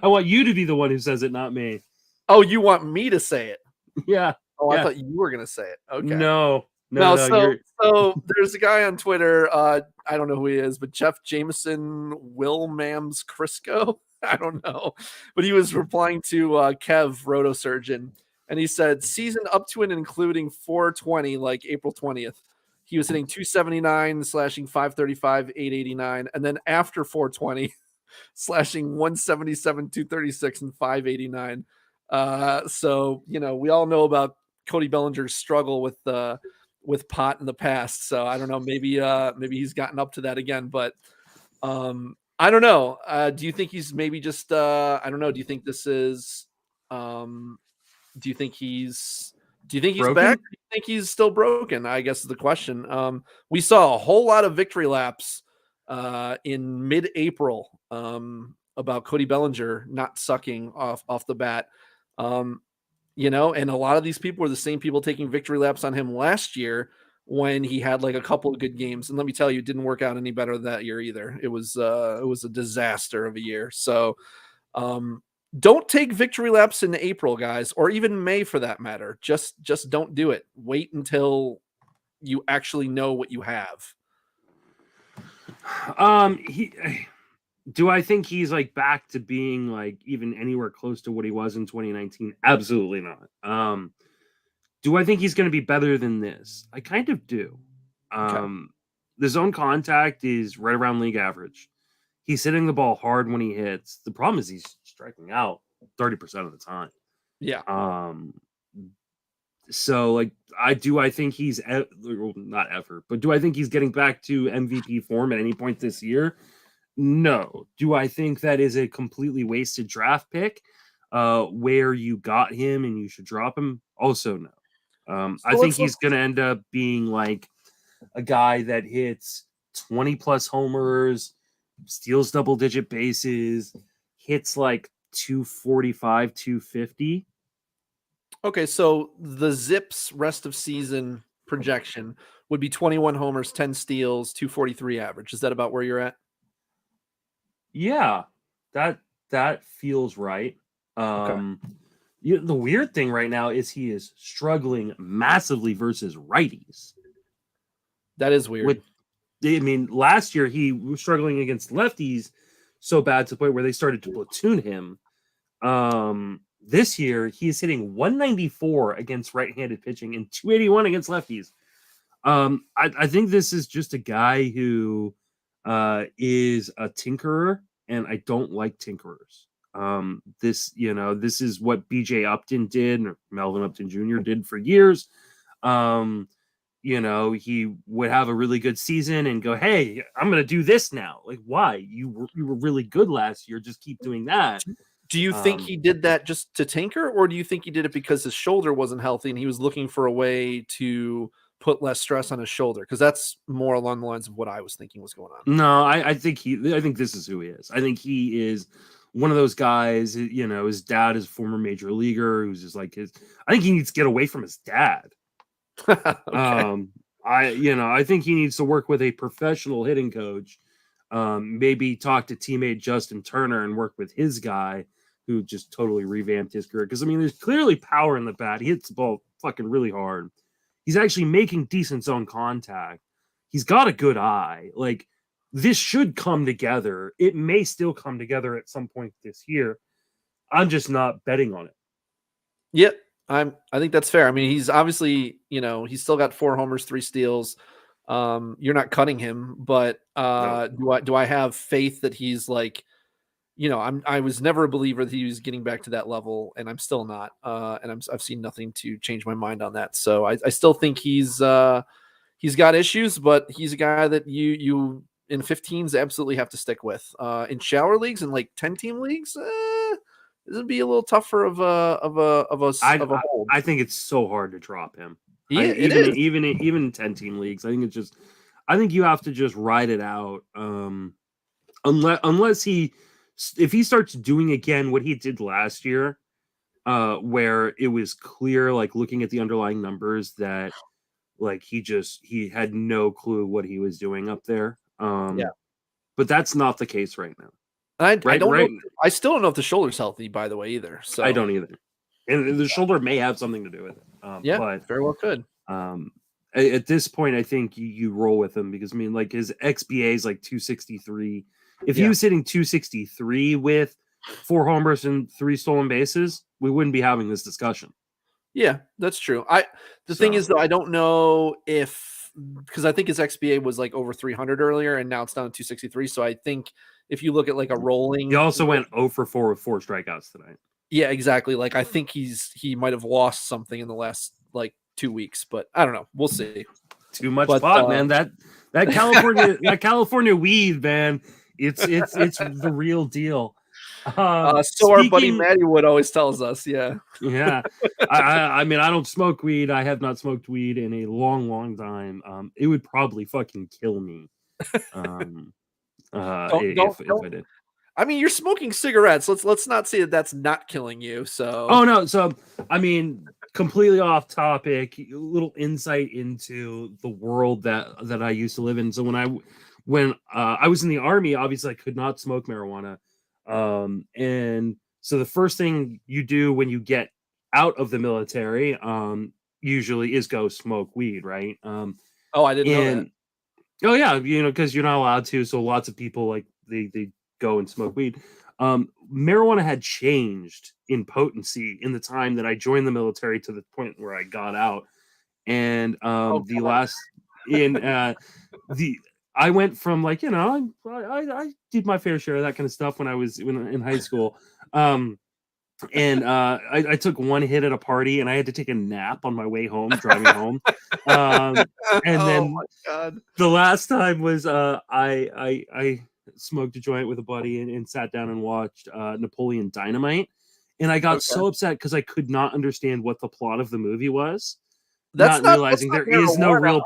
want you to be the one who says it, not me. Oh, you want me to say it? Yeah. Oh, I Yeah. thought you were gonna say it. Okay. No. So there's a guy on Twitter. I don't know who he is, but Jeff Jameson Wilmams Crisco. I don't know, but he was replying to Kev Rotosurgeon, and he said season up to and including 420, like April 20th. He was hitting 279, slashing 535, 889, and then after 420, slashing 177, 236, and 589. So we all know about Cody Bellinger's struggle with pot in the past. So I don't know, maybe he's gotten up to that again, but I don't know. Do you think he's maybe just I don't know, do you think this is do you think he's Broken? back? Do you think he's still broken? I guess is the question. We saw a whole lot of victory laps in mid-April about Cody Bellinger not sucking off the bat. And a lot of these people were the same people taking victory laps on him last year when he had like a couple of good games. And let me tell you, it didn't work out any better that year either. It was a disaster of a year. So don't take victory laps in April, guys, or even May for that matter. Just don't do it. Wait until you actually know what you have. Do I think he's like back to being like even anywhere close to what he was in 2019? Absolutely not. Do I think he's going to be better than this? I kind of do. The zone contact is right around league average. He's hitting the ball hard when he hits. The problem is he's striking out 30% of the time. Yeah. So like I think he's not ever, but do I think he's getting back to MVP form at any point this year? No. Do I think that is a completely wasted draft pick where you got him and you should drop him? Also no. I think he's going to end up being like a guy that hits 20 plus homers, steals double digit bases, hits like 245, 250. Okay, so the Zips rest of season projection would be 21 homers, 10 steals, 243 average. Is that about where you're at? Yeah, that feels right. Okay. The weird thing right now is he is struggling massively versus righties. That is weird. Last year he was struggling against lefties so bad to the point where they started to platoon him. This year he's hitting 194 against right-handed pitching and 281 against lefties. I think this is just a guy who is a tinkerer, and I don't like tinkerers. This is what BJ Upton did, or Melvin Upton Jr. did for years. He would have a really good season and go, "Hey, I'm going to do this now." Like, why? You were really good last year. Just keep doing that. Do you think he did that just to tinker, or do you think he did it because his shoulder wasn't healthy and he was looking for a way to put less stress on his shoulder? Because that's more along the lines of what I was thinking was going on. No, I think this is who he is. I think he is one of those guys. His dad is a former major leaguer who's just like I think he needs to get away from his dad. Okay. I think he needs to work with a professional hitting coach. Maybe talk to teammate Justin Turner and work with his guy who just totally revamped his career. Because there's clearly power in the bat. He hits the ball fucking really hard. He's actually making decent zone contact. He's got a good eye. Like, this should come together. It may still come together at some point this year. I'm just not betting on it. Yep. I think that's fair. He's obviously, he's still got 4 homers, 3 steals. You're not cutting him, but no. Do I have faith that he's like, I was never a believer that he was getting back to that level, and I'm still not. And I've seen nothing to change my mind on that. So I still think he's got issues, but he's a guy that you in 15s absolutely have to stick with. In shower leagues and like 10-team leagues, this would be a little tougher of a hold. I think it's so hard to drop him. Yeah, even in 10-team leagues, I think you have to just ride it out. Unless if he starts doing again what he did last year, where it was clear, like looking at the underlying numbers, that like he had no clue what he was doing up there. Yeah, but that's not the case right now. I still don't know if the shoulder's healthy, by the way, either. So I don't either. and the shoulder may have something to do with it. But very well could. At this point, I think you roll with him because I mean, like his XBA is like 263. If he was hitting 263 with 4 homers and 3 stolen bases, we wouldn't be having this discussion. Yeah, that's true. The thing is, though, I don't know because I think his XBA was like over 300 earlier, and now it's down to 263. So I think if you look at like a rolling, he also went 0 for 4 with 4 strikeouts tonight. Yeah, exactly. Like I think he might have lost something in the last like 2 weeks, but I don't know. We'll see. Too much pot, man. That California weed, man. It's the real deal. So our buddy Matty Wood always tells us, yeah. I mean, I don't smoke weed. I have not smoked weed in a long time. It would probably fucking kill me. If I did. I mean, you're smoking cigarettes. Let's not say that that's not killing you. So. Oh no. So I mean, completely off topic. A little insight into the world that I used to live in. So when I was in the Army, obviously I could not smoke marijuana. And so the first thing you do when you get out of the military, usually is go smoke weed, right? I didn't know that. Oh yeah, because you're not allowed to. So lots of people like they go and smoke weed. Marijuana had changed in potency in the time that I joined the military to the point where I got out. And I went from like, I did my fair share of that kind of stuff when I was in high school. I took one hit at a party and I had to take a nap on my way home, driving home. And then my God. The last time was I smoked a joint with a buddy and sat down and watched Napoleon Dynamite. And I got so upset because I could not understand what the plot of the movie was. Not realizing there is no real.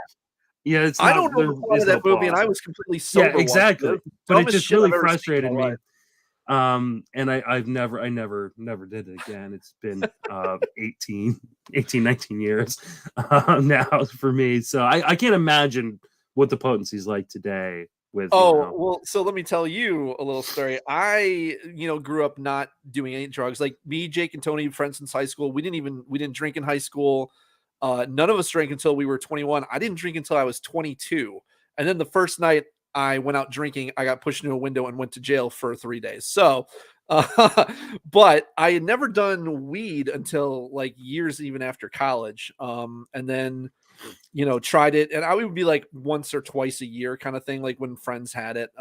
Yeah, it's I don't know the plot of that movie, and I was completely sober. Yeah, exactly. But it just really frustrated me. And I never did it again. It's been 18, 19 years now for me. So I can't imagine what the potency is like today. Well, so let me tell you a little story. I, grew up not doing any drugs. Like me, Jake, and Tony, friends since high school. We didn't drink in high school. None of us drank until we were 21. I didn't drink until I was 22. And then the first night I went out drinking, I got pushed into a window and went to jail for 3 days. So, but I had never done weed until like years even after college. And then, tried it, and I would be like once or twice a year kind of thing. Like when friends had it,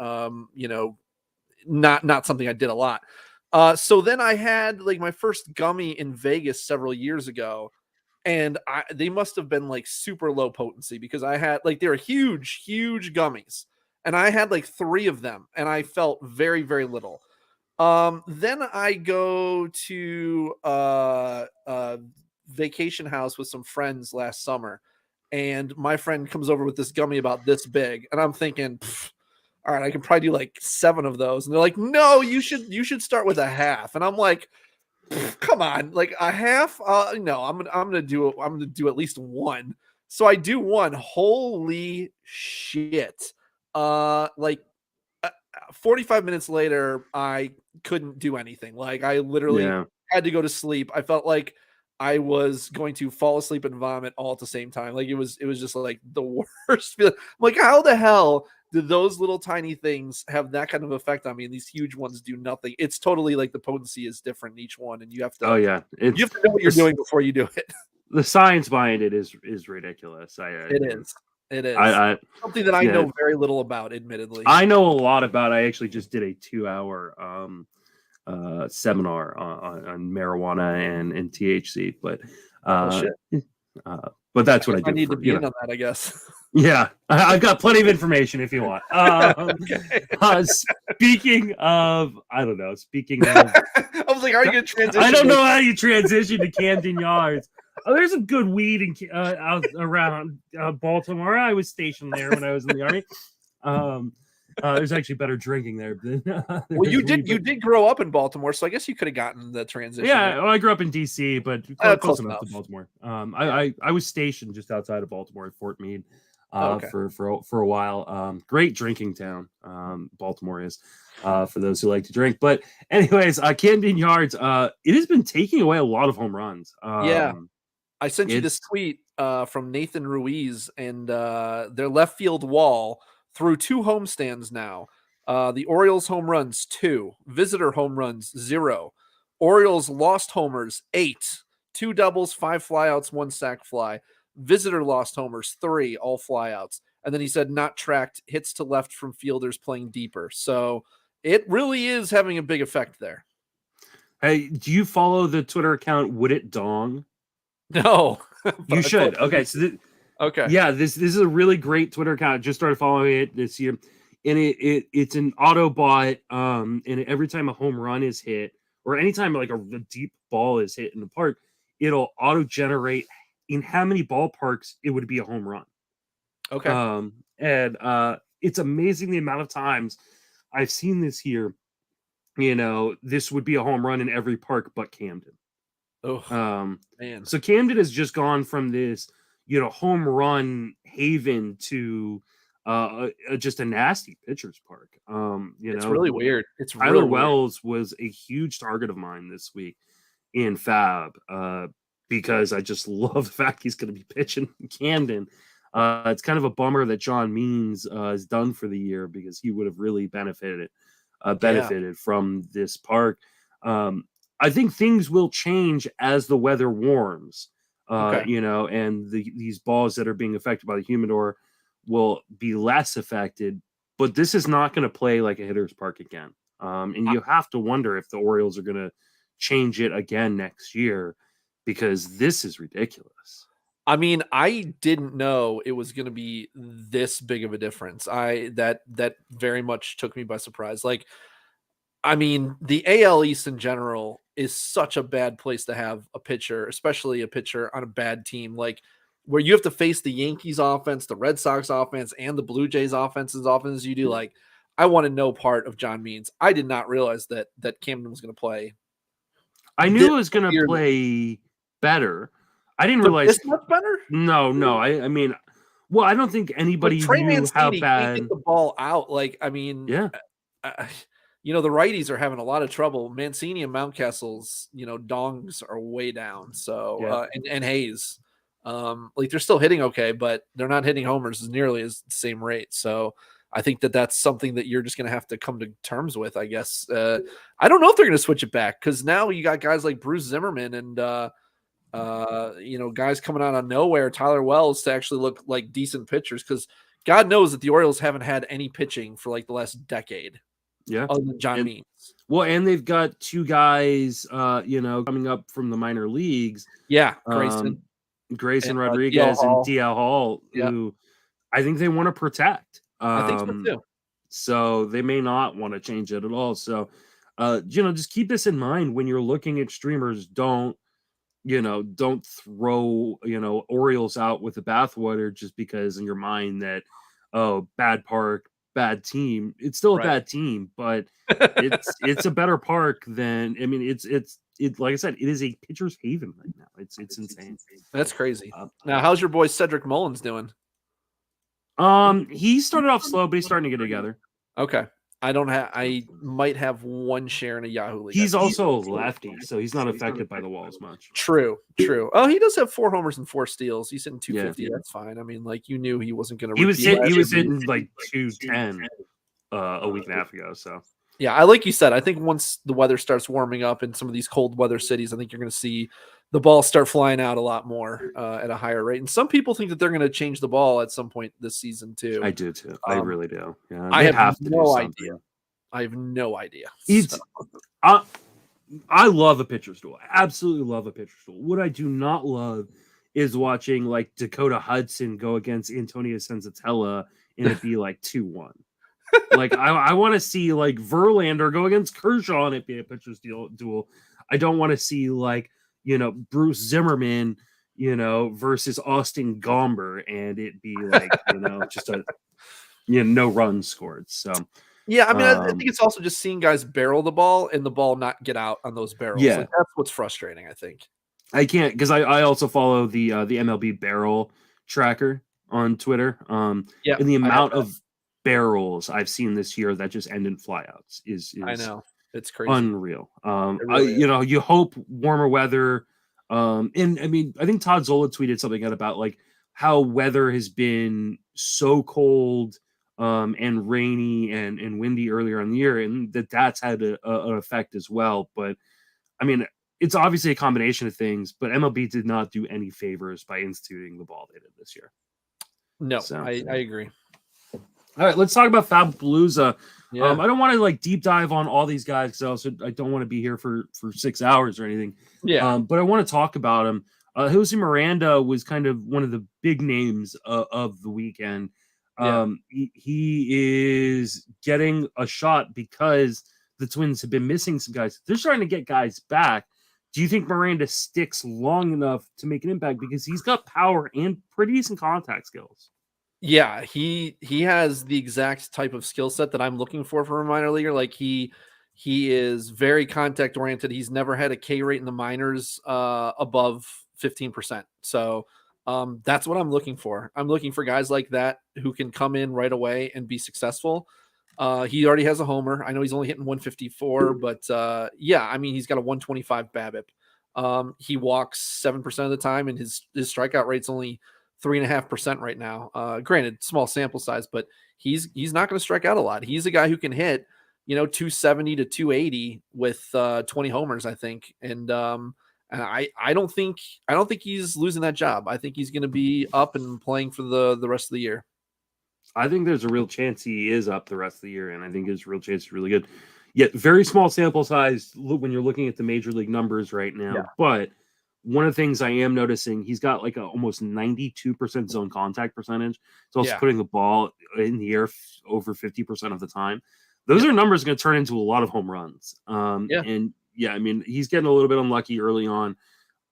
not something I did a lot. So then I had like my first gummy in Vegas several years ago. And they must have been like super low potency because I had like, they were huge gummies. And I had like 3 of them and I felt very, very little. Then I go to a vacation house with some friends last summer. And my friend comes over with this gummy about this big. And I'm thinking, all right, I can probably do like 7 of those. And they're like, no, you should start with a half. And I'm like, come on, like a half? No, I'm gonna do at least 1. So I do 1. Holy shit! 45 minutes later, I couldn't do anything. Like I literally had to go to sleep. I felt like I was going to fall asleep and vomit all at the same time. Like it was just like the worst feeling. I'm like, how the hell did those little tiny things have that kind of effect on me? And these huge ones do nothing. It's totally like the potency is different in each one, and you have to. You have to know what you're doing before you do it. The science behind it is ridiculous. It is. Something that I know very little about, admittedly. I know a lot about. I actually just did a 2-hour seminar on marijuana and THC, but but that's what I do. I need to be in on that, I guess. Yeah, I've got plenty of information if you want. Speaking of, I don't know. Speaking of, I was like, are you going to transition? I don't know how you transition to Camden Yards. There's some good weed out around Baltimore. I was stationed there when I was in the Army. There's actually better drinking there. Well, you did grow up in Baltimore, so I guess you could have gotten the transition. Yeah, well, I grew up in DC, but close enough to Baltimore. I was stationed just outside of Baltimore at Fort Meade. for a while. Great drinking town, Baltimore is, for those who like to drink. But anyways, Camden Yards, it has been taking away a lot of home runs. Yeah. I sent you this tweet from Nathan Ruiz, and their left field wall through 2 homestands now. The Orioles home runs 2, visitor home runs 0, Orioles lost homers 8, 2 doubles, 5 flyouts, 1 sac fly. Visitor lost homers 3, all flyouts. And then he said not tracked, hits to left from fielders playing deeper. So it really is having a big effect there. Hey, do you follow the Twitter account Would It Dong? No. You should. Okay, so okay. Yeah, this is a really great Twitter account. I just started following it this year. And it's an Autobot, and every time a home run is hit, or anytime like a deep ball is hit in the park, it'll auto-generate in how many ballparks it would be a home run. Okay. And it's amazing the amount of times I've seen this here. This would be a home run in every park but Camden. Oh, man. So Camden has just gone from this, home run haven to just a nasty pitcher's park. It's really weird. It's Tyler really Wells was a huge target of mine this week in FAAB, because I just love the fact he's going to be pitching in Camden. It's kind of a bummer that John Means is done for the year, because he would have really benefited from this park. I think things will change as the weather warms, and these balls that are being affected by the humidor will be less affected, but this is not going to play like a hitter's park again. And you have to wonder if the Orioles are going to change it again next year, because this is ridiculous. I mean, I didn't know it was going to be this big of a difference. That very much took me by surprise. Like, I mean, the AL East in general is such a bad place to have a pitcher, especially a pitcher on a bad team, like where you have to face the Yankees offense, the Red Sox offense, and the Blue Jays offense as often as you do. Like, I wanted no part of John Means. I did not realize that Camden was going to play. I knew it was going to play better. I didn't realize this much better. No. I mean, well, I don't think anybody knew how bad. Can't get the ball out. Like, I mean, yeah. The righties are having a lot of trouble. Mancini and Mountcastle's, dongs are way down. So, and Hayes, like they're still hitting okay, but they're not hitting homers as nearly as the same rate. So I think that's something that you're just going to have to come to terms with, I guess. I don't know if they're going to switch it back, because now you got guys like Bruce Zimmerman and, guys coming out of nowhere, Tyler Wells, to actually look like decent pitchers, because God knows that the Orioles haven't had any pitching for like the last decade. Yeah. Other than John Means. Well, and they've got 2 guys, coming up from the minor leagues. Yeah. Grayson Rodriguez and DL Hall, who I think they want to protect. I think so too. So they may not want to change it at all. So, just keep this in mind when you're looking at streamers. Don't throw, Orioles out with the bathwater just because in your mind that, bad park, bad team. It's still a bad team, but it's a better park than, I mean, it's like I said, it is a pitcher's haven right now. It's insane. That's crazy. Now, how's your boy Cedric Mullins doing? He started off slow, but he's starting to get together. Okay. I might have one share in a Yahoo league. He's also a lefty, so he's not affected by the walls much. True. Oh, he does have 4 homers and 4 steals. He's hitting 250. Yeah. That's fine. I mean, like, you knew he wasn't going to. He was hitting like 210 a week and a half ago. So yeah, like you said, I think once the weather starts warming up in some of these cold weather cities, I think you're going to see the ball start flying out a lot more at a higher rate. And some people think that they're going to change the ball at some point this season too. I do too. I really do. Yeah, I have no idea. I have no idea. I love a pitcher's duel. I absolutely love a pitcher's duel. What I do not love is watching like Dakota Hudson go against Antonio Senzatella and it be like 2-1. Like I want to see like Verlander go against Kershaw and it be a pitcher's duel. I don't want to see like, Bruce Zimmerman, versus Austin Gomber and it be like, just a, no runs scored. So yeah, I mean, I think it's also just seeing guys barrel the ball and the ball not get out on those barrels. Yeah, like, that's what's frustrating. I think I can't, because I also follow the MLB barrel tracker. on Twitter. Yeah, and the amount of barrels I've seen this year that just end in flyouts is I know, it's crazy, unreal. really you hope warmer weather. And I mean, I think Todd Zola tweeted something out about like how weather has been so cold and rainy and windy earlier in the year, and that's had an effect as well. But I mean, it's obviously a combination of things, but MLB did not do any favors by instituting the ball they did this year. No, So, I agree. All right, let's talk about FAAB. Yeah. I don't want to like deep dive on all these guys because I don't want to be here for 6 hours or anything. Yeah. But I want to talk about him. Josie Miranda was kind of one of the big names of the weekend. He is getting a shot because the Twins have been missing some guys. They're starting to get guys back. Do you think Miranda sticks long enough to make an impact? Because he's got power and pretty decent contact skills. Yeah, he has the exact type of skill set that I'm looking for a minor leaguer. Like he is very contact oriented. He's never had a K rate in the minors above 15%. So that's what I'm looking for. I'm looking for guys like that who can come in right away and be successful. He already has a homer. I know he's only hitting 154, but yeah, I mean, he's got a 125 BABIP. He walks 7% of the time, and his strikeout rate's only 3.5% right now. Granted, small sample size, but he's not going to strike out a lot. He's a guy who can hit, 270 to 280 with 20 homers, I think. And I don't think he's losing that job. I think he's going to be up and playing for the rest of the year. I think there's a real chance he is up the rest of the year, and I think his real chance is really good. Yet very small sample size when you're looking at the major league numbers right now. Yeah. But one of the things I am noticing, he's got like a almost 92% zone contact percentage. So also putting the ball in the air over 50% of the time. Those are numbers going to turn into a lot of home runs. And yeah, I mean, he's getting a little bit unlucky early on.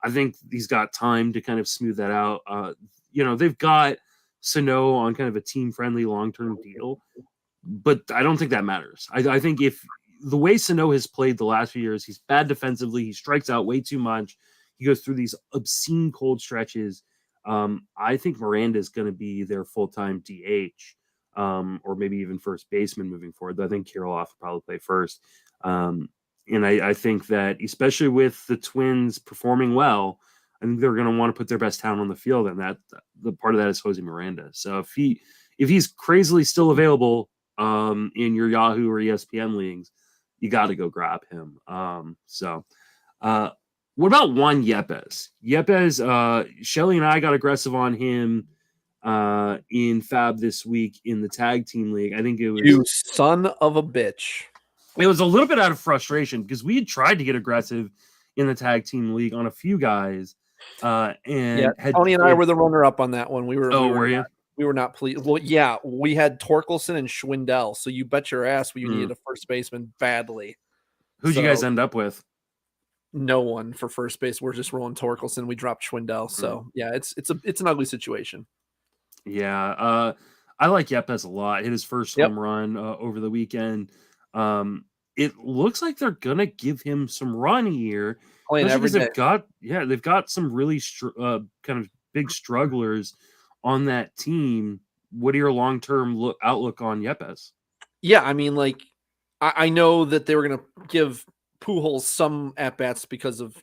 I think he's got time to kind of smooth that out. They've got Sano on kind of a team-friendly long-term deal, but I don't think that matters. I think if the way Sano has played the last few years, he's bad defensively. He strikes out way too much. He goes through these obscene cold stretches. I think Miranda is going to be their full-time DH, or maybe even first baseman moving forward. I think Kirilloff will probably play first. And I think that, especially with the Twins performing well, I think they're going to want to put their best talent on the field, and that the part of that is Josie Miranda. So if he's crazily still available in your Yahoo or ESPN leagues, you got to go grab him. What about Juan Yepez? Shelly and I got aggressive on him in FAAB this week in the tag team league. I think it was you son of a bitch. It was a little bit out of frustration because we had tried to get aggressive in the tag team league on a few guys. Tony and I were the runner-up on that one. Were you? We were not pleased. Well, yeah, we had Torkelson and Swindell. So you bet your ass we needed a first baseman badly. Who'd you guys end up with? No one for first base. We're just rolling Torkelson. We dropped Swindell. So yeah, it's an ugly situation. Yeah, I like Yepez a lot. Hit his first home run over the weekend. It looks like they're gonna give him some run here. Playing every day. They've got some really kind of big strugglers on that team. What are your long-term outlook on Yepez? Yeah, I mean, like I know that they were gonna give Pujols some at-bats because of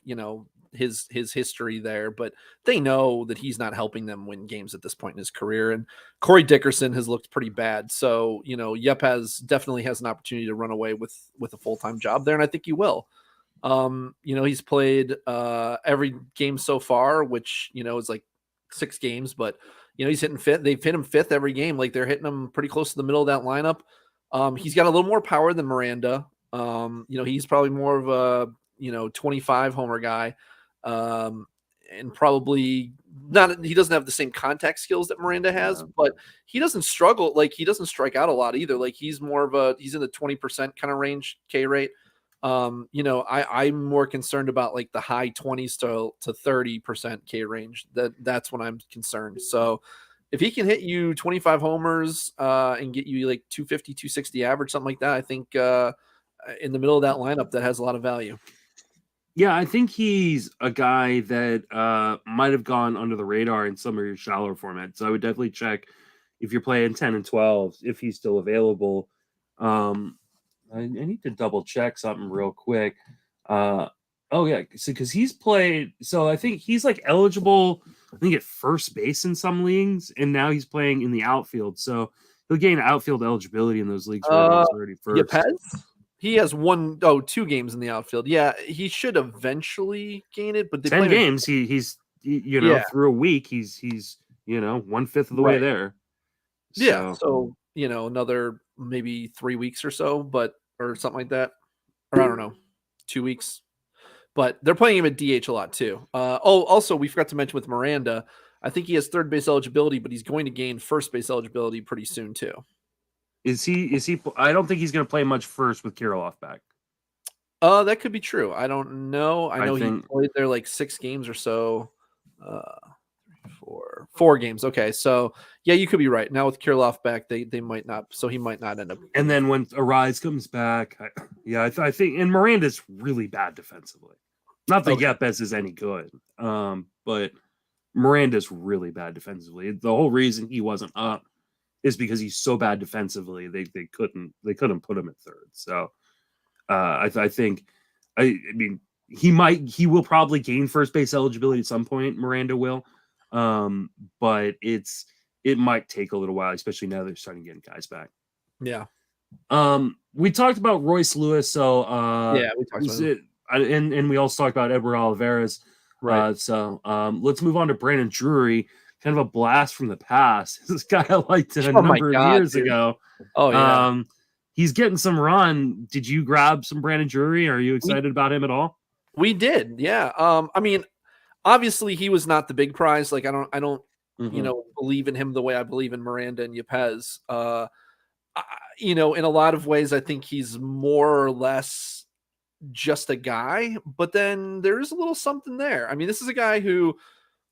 his history there, but they know that he's not helping them win games at this point in his career. And Corey Dickerson has looked pretty bad. So, Yepez definitely has an opportunity to run away with a full-time job there. And I think he will. He's played every game so far, which, is like 6 games, but he's hitting fifth. They've hit him fifth every game. Like they're hitting him pretty close to the middle of that lineup. He's got a little more power than Miranda. He's probably more of a, 25 homer guy. And probably he doesn't have the same contact skills that Miranda has, but he doesn't struggle. Like he doesn't strike out a lot either. Like he's in the 20% kind of range K rate. I'm more concerned about like the high 20s to 30% K range. That's when I'm concerned. So if he can hit you 25 homers, and get you like 250, 260 average, something like that, I think, in the middle of that lineup, that has a lot of value. Yeah, I think he's a guy that might have gone under the radar in some of your shallower formats. So I would definitely check if you're playing 10 and 12 if he's still available. I need to double check something real quick. Oh yeah, because he's played. So I think he's like eligible. I think at first base in some leagues, and now he's playing in the outfield. So he'll gain outfield eligibility in those leagues where he's already first. Yepez? He has 2 games in the outfield. Yeah, he should eventually gain it, but they 10 games. He's through a week. He's 1/5 of the way there. Yeah, so another maybe 3 weeks or so, or something like that, or I don't know, 2 weeks. But they're playing him at DH a lot too. Also we forgot to mention with Miranda, I think he has third base eligibility, but he's going to gain first base eligibility pretty soon too. Is he? I don't think he's going to play much first with Kirilloff back. That could be true. I don't know. I know he played there like 6 games or so. 4 games. Okay, so yeah, you could be right. Now with Kirilloff back, they might not. So he might not end up. And then when Arise comes back, I think, and Miranda's really bad defensively. Not that Yepez is any good, but Miranda's really bad defensively. The whole reason he wasn't up is because he's so bad defensively. They couldn't put him at third. So I think he will probably gain first base eligibility at some point. Miranda will, but it might take a little while, especially now they're starting getting guys back. Yeah. We talked about Royce Lewis, so we talked about it. And we also talked about Edward Olivares. Right. So let's move on to Brandon Drury. Kind of a blast from the past. This guy I liked a number of years ago. Oh yeah. He's getting some run. Did you grab some Brandon Drury? Are you excited about him at all? We did, yeah. I mean, obviously he was not the big prize. Like I don't believe in him the way I believe in Miranda and Yepez. In a lot of ways, I think he's more or less just a guy, but then there's a little something there. I mean, this is a guy who,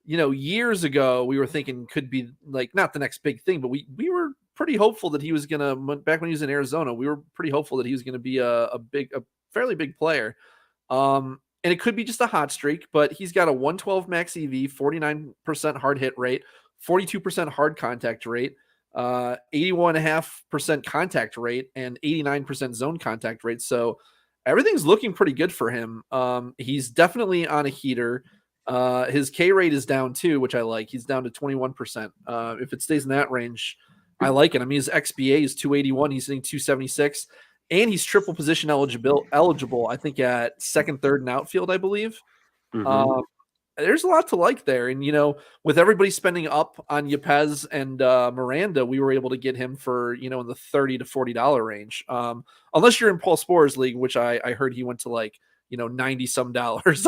years ago we were thinking could be like not the next big thing, but we were pretty hopeful that he was gonna, back when he was in Arizona, we were pretty hopeful that he was gonna be a fairly big player. And it could be just a hot streak, but he's got a 112 max EV, 49% hard hit rate, 42% hard contact rate, 81.5% contact rate, and 89% zone contact rate. So everything's looking pretty good for him. He's definitely on a heater. His K rate is down too, which I like. He's down to 21%. If it stays in that range, I like it. I mean, his XBA is 281. He's hitting 276. And he's triple position eligible, I think, at second, third, and outfield, I believe. Mm-hmm. There's a lot to like there. And, with everybody spending up on Yepez and Miranda, we were able to get him for, in the $30 to $40 range. Unless you're in Paul Spore's league, which I heard he went to like, $90 some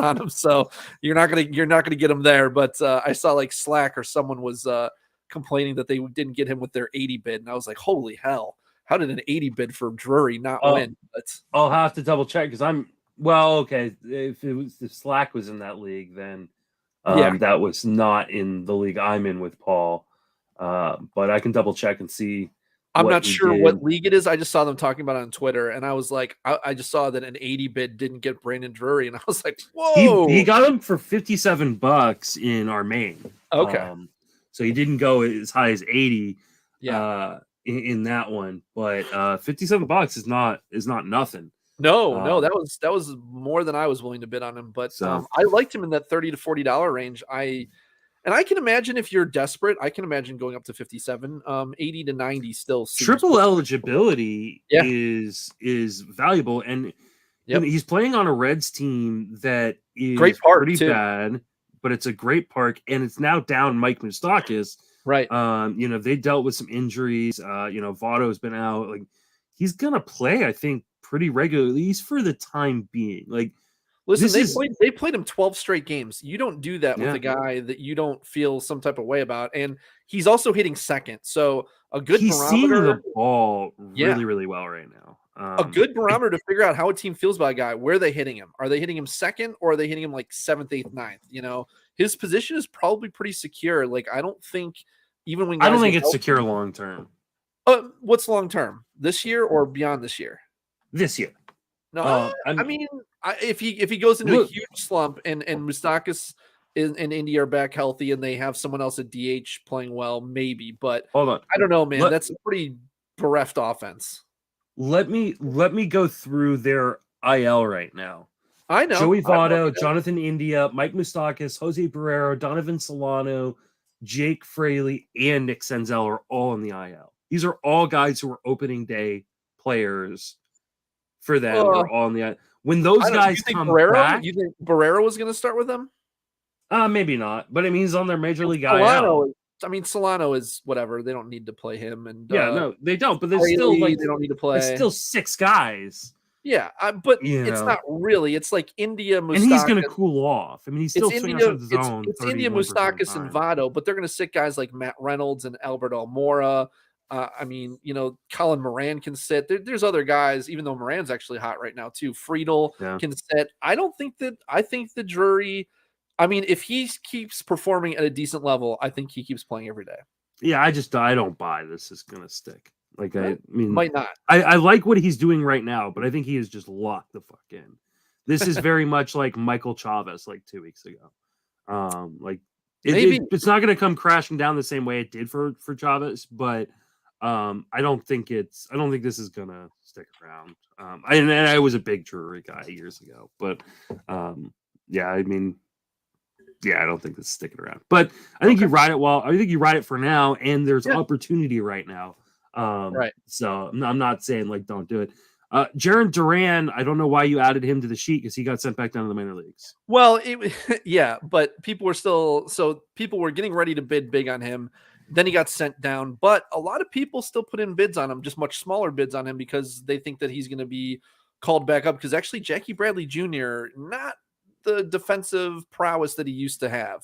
on him. So you're not gonna get him there. But I saw like Slack or someone was complaining that they didn't get him with their 80 bid. And I was like, holy hell. How did an 80 bid for Drury not win? But I'll have to double check because okay. If Slack was in that league, then that was not in the league I'm in with Paul. But I can double check and see. I'm not sure what league it is. I just saw them talking about it on Twitter, and I was like, I just saw that an 80 bid didn't get Brandon Drury, and I was like, whoa! He got him for $57 in our main. Okay, so he didn't go as high as 80. Yeah. In that one, but $57 is not nothing. No, that was more than I was willing to bid on him. But I liked him in that $30 to $40 range. I can imagine if you're desperate, I can imagine going up to 57, 80 to 90 still. Triple eligibility is valuable, and he's playing on a Reds team that is great park pretty too. Bad, but it's a great park, and it's now down Mike Moustakas. Right. They dealt with some injuries. Votto's been out. Like, he's gonna play, I think, pretty regularly, at least for the time being. Like, listen, they played him 12 straight games. You don't do that with a guy that you don't feel some type of way about. And he's also hitting second. So a good he's barometer. Seeing the ball really, really well right now. A good barometer to figure out how a team feels about a guy. Where are they hitting him? Are they hitting him second, or are they hitting him like 7th, 8th, 9th? His position is probably pretty secure. Like, I don't think even when I don't think it's secure long term. What's long term? This year or beyond this year? This year. No, I mean, if he goes into a huge slump and Moustakas and Indy are back healthy and they have someone else at DH playing well, maybe. But hold on, I don't know, man. That's a pretty bereft offense. Let me go through their IL right now. I know. Joey Votto, Jonathan India, Mike Moustakas, Jose Barrero, Donovan Solano, Jake Fraley, and Nick Senzel are all in the IL. These are all guys who are opening day players for them. They're all in the IL. When those guys come back, you think Barrero was going to start with them? Maybe not. But I mean, he's on their major league IL. I mean, Solano is whatever. They don't need to play him. And no, they don't. But there's still they don't need to play. There's still 6 guys. Yeah, but it's not really. It's like India, Moustakas. And he's going to cool off. I mean, he's still swinging outside the zone. It's India, Moustakas, and Votto, but they're going to sit guys like Matt Reynolds and Albert Almora. I mean, Colin Moran can sit. There's other guys, even though Moran's actually hot right now too. Friedel can sit. I think the Drury. I mean, if he keeps performing at a decent level, I think he keeps playing every day. Yeah, I don't buy this is going to stick. Like, I mean, might not. I like what he's doing right now, but I think he is just locked the fuck in. This is very much like Michael Chavez like 2 weeks ago. It's not going to come crashing down the same way it did for Chavez, but I don't think this is going to stick around. I was a big Drury guy years ago, but I mean, I don't think this is sticking around. But I think you ride it I think you ride it for now, and there's opportunity right now. Right. So I'm not saying like don't do it. Jarren Duran, I don't know why you added him to the sheet because he got sent back down to the minor leagues. Well, but people were getting ready to bid big on him. Then he got sent down, but a lot of people still put in bids on him, just much smaller bids on him because they think that he's going to be called back up. Because actually, Jackie Bradley Jr. not the defensive prowess that he used to have.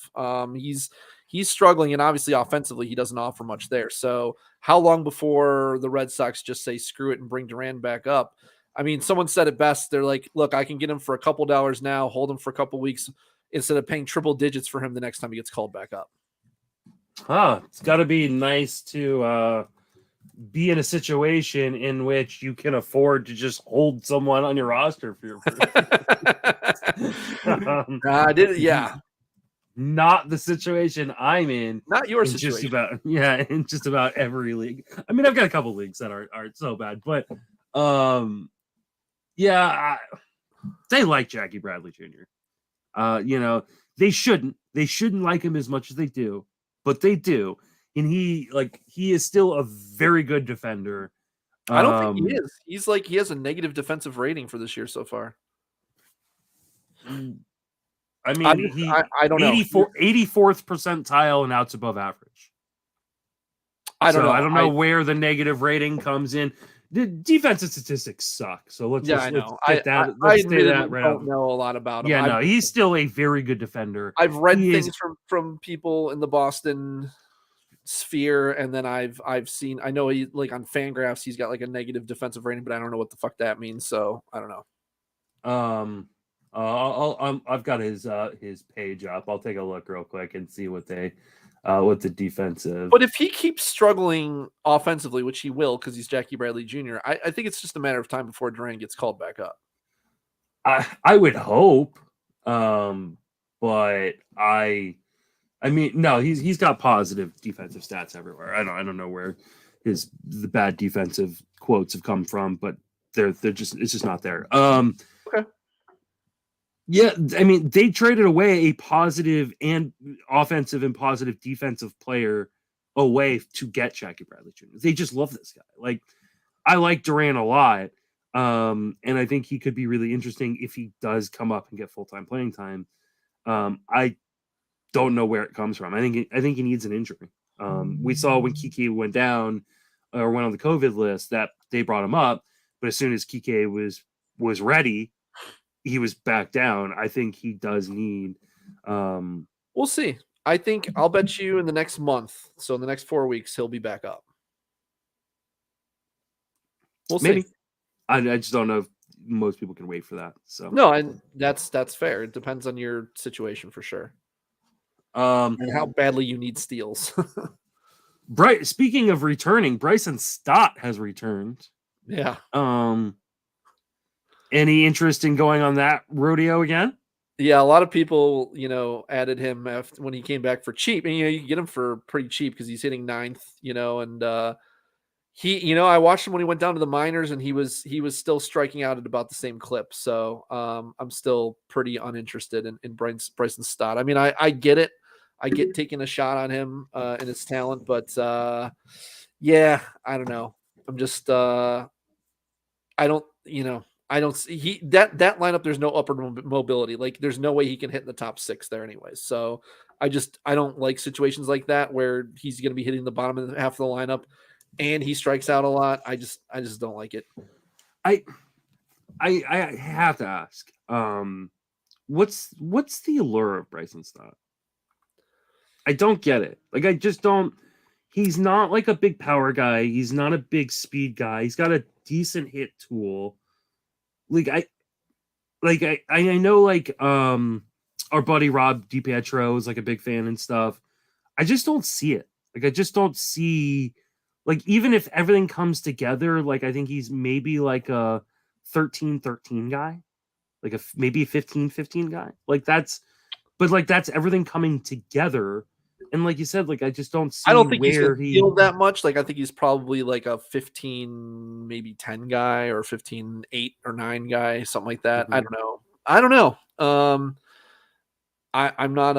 He's struggling, and obviously offensively he doesn't offer much there. So how long before the Red Sox just say screw it and bring Duran back up? I mean, someone said it best. They're like, look, I can get him for a couple dollars now, hold him for a couple weeks instead of paying triple digits for him the next time he gets called back up. It's got to be nice to be in a situation in which you can afford to just hold someone on your roster for your not the situation I'm in. Not your situation. In just about every league. I mean, I've got a couple leagues that aren't so bad, but they like Jackie Bradley Jr. They shouldn't like him as much as they do, but they do. And he is still a very good defender. I don't think he is. He has a negative defensive rating for this year so far. I mean, I don't know. 84th percentile and outs above average. I don't know where the negative rating comes in. The defensive statistics suck. So let's I don't know a lot about him. He's still a very good defender. I've read things from people in the Boston sphere, and then I've seen. I know he on Fangraphs he's got a negative defensive rating, but I don't know what the fuck that means. So I don't know. I've got his page up. I'll take a look real quick and see what the defensive. But if he keeps struggling offensively, which he will because he's Jackie Bradley Jr., I think it's just a matter of time before Duran gets called back up. I would hope, but I mean, no, he's got positive defensive stats everywhere. I don't know where the bad defensive quotes have come from, but it's just not there. Okay. Yeah, I mean, they traded away a positive and offensive and positive defensive player away to get Jackie Bradley Jr. They just love this guy. I like Duran a lot, and I think he could be really interesting if he does come up and get full-time playing time. I don't know where it comes from. I think he needs an injury. We saw when Kike went down or went on the COVID list that they brought him up, but as soon as Kike was ready, he was back down. I think he does need. We'll see. I think I'll bet you in the next month. So in the next 4 weeks, he'll be back up. We'll see. I just don't know if most people can wait for that. So no, and that's fair. It depends on your situation for sure. And how badly you need steals. Speaking of returning, Bryson Stott has returned. Yeah. Any interest in going on that rodeo again? Yeah, a lot of people, added him when he came back for cheap, and you can get him for pretty cheap because he's hitting ninth, and I watched him when he went down to the minors, and he was still striking out at about the same clip. So I'm still pretty uninterested in Bryson Stott. I mean, I get it, I get taking a shot on him and his talent, but yeah, I don't know. I'm just I don't, I don't see that lineup. There's no upper mobility. Like there's no way he can hit in the top 6 there anyways. So I don't like situations like that where he's going to be hitting the bottom of half of the lineup and he strikes out a lot. I just don't like it. I have to ask, what's the allure of Bryson Stott? I don't get it. Like I just don't. He's not like a big power guy. He's not a big speed guy. He's got a decent hit tool. I know our buddy Rob DiPietro is like a big fan and stuff. I just don't see it. Like I just don't see, like, even if everything comes together, like I think he's maybe like a 13-13 guy, like maybe a 15-15 guy. But that's everything coming together. And like you said, like I just don't see. I don't think where he's healed that much. Like I think he's probably like a 15, maybe 10 guy, or 15, 8 or 9 guy, something like that. Mm-hmm. I don't know. I'm not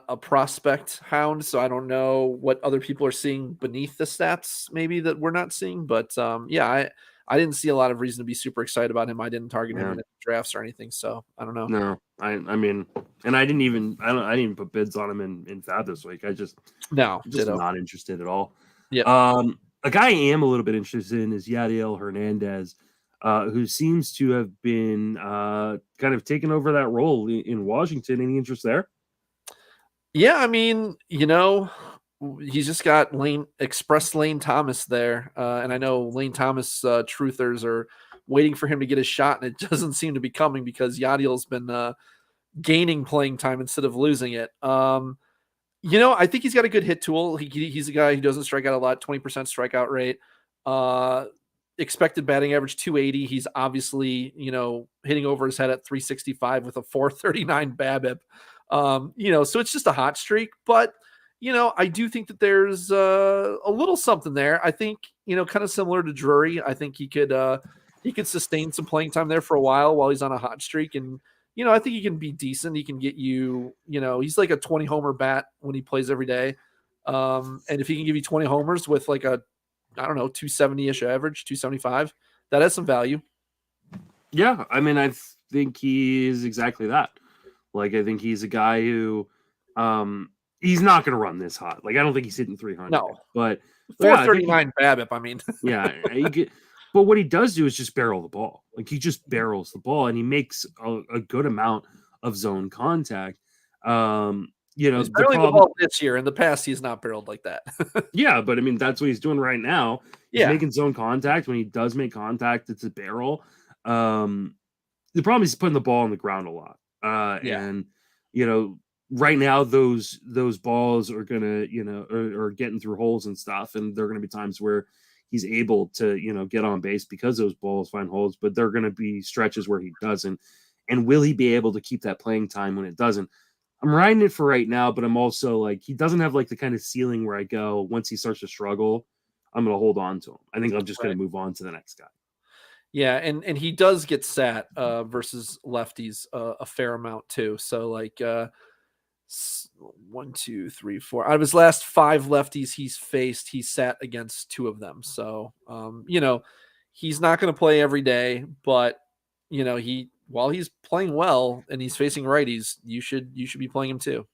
a prospect hound, so I don't know what other people are seeing beneath the stats, maybe that we're not seeing. But yeah, I didn't see a lot of reason to be super excited about him. I didn't target him in drafts or anything, so I don't know. No, I mean, and I didn't even put bids on him in FAAB this week. Just not interested at all. Yeah. A guy I am a little bit interested in is Yadiel Hernandez, who seems to have been kind of taken over that role in Washington. Any interest there? Yeah, I mean, he's just got Lane Thomas there, and I know Lane Thomas truthers are waiting for him to get his shot, and it doesn't seem to be coming because Yadiel's been gaining playing time instead of losing it. I think he's got a good hit tool. He's a guy who doesn't strike out a lot, 20% strikeout rate. Expected batting average 280. He's obviously, hitting over his head at 365 with a 439 BABIP. So it's just a hot streak, but I do think that there's a little something there. I think, kind of similar to Drewery. I think he could sustain some playing time there for a while he's on a hot streak. And, I think he can be decent. He can get you, he's like a 20 homer bat when he plays every day. And if he can give you 20 homers with like a, I don't know, 270-ish average, 275, that has some value. Yeah. I mean, I think he is exactly that. Like, I think he's a guy who, he's not going to run this hot. Like, I don't think he's hitting 300. No, but 439 BABIP. I mean, yeah. But what he does do is just barrel the ball. Like he just barrels the ball, and he makes a good amount of zone contact. He's barreling the ball this year. In the past, he's not barreled like that. Yeah, but I mean, that's what he's doing right now. He's making zone contact. When he does make contact, it's a barrel. The problem is he's putting the ball on the ground a lot. And right now those balls are gonna, are getting through holes and stuff, and there are gonna be times where he's able to, get on base because those balls find holes, but there are gonna be stretches where he doesn't. And will he be able to keep that playing time when it doesn't? I'm riding it for right now, but I'm also like, he doesn't have like the kind of ceiling where I go, once he starts to struggle, I'm gonna hold on to him. I think I'm just gonna move on to the next guy. Yeah, and he does get sat versus lefties a fair amount too. So like 1, 2, 3, 4 out of his last 5 lefties he's faced, he sat against 2 of them. So he's not going to play every day, but while he's playing well and he's facing righties, you should be playing him too.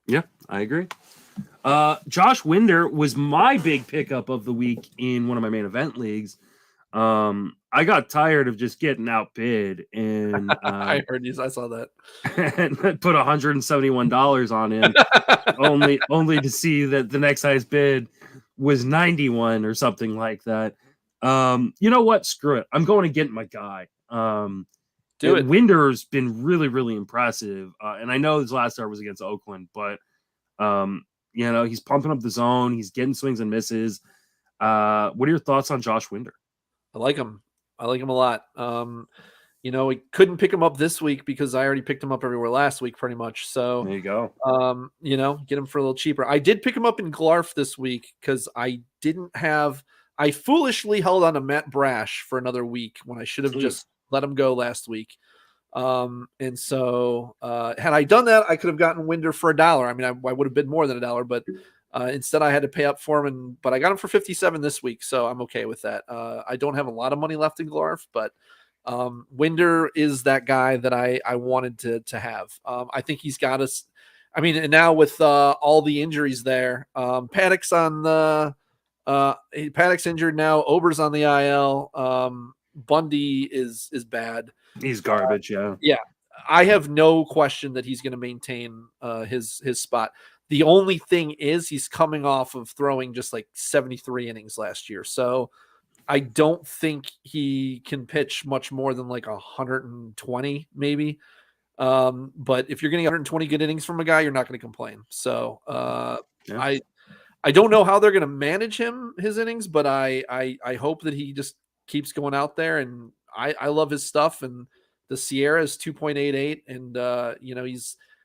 Yeah, I agree. Josh Winder was my big pickup of the week in one of my main event leagues. I got tired of just getting outbid, and I heard you. I saw that. And put $171 on him, only to see that the next highest bid was 91 or something like that. You know what? Screw it. I'm going to get my guy. Do it. Winder's been really, really impressive, and I know his last start was against Oakland, but he's pumping up the zone. He's getting swings and misses. What are your thoughts on Josh Winder? I like him a lot. I couldn't pick him up this week because I already picked him up everywhere last week pretty much. So There you go. get him for a little cheaper. I did pick him up in Glarf this week because I foolishly held on to Matt Brash for another week when I should have just let him go last week. And so had I done that, I could have gotten Winder for $1. I mean, I would have been more than $1, but instead I had to pay up for him, but I got him for 57 this week, so I'm okay with that. I don't have a lot of money left in Glarf, but Winder is that guy that I wanted to have. I think he's got us. I mean, and now with all the injuries there, Paddock's on the Paddock's injured now. Ober's on the IL. Bundy is bad. He's garbage. Yeah. I have no question that he's going to maintain his spot. The only thing is he's coming off of throwing just like 73 innings last year. So I don't think he can pitch much more than like 120 maybe. But if you're getting 120 good innings from a guy, you're not going to complain. So I don't know how they're going to manage his innings, but I hope that he just keeps going out there, and I love his stuff. And the Sierra is 2.88, and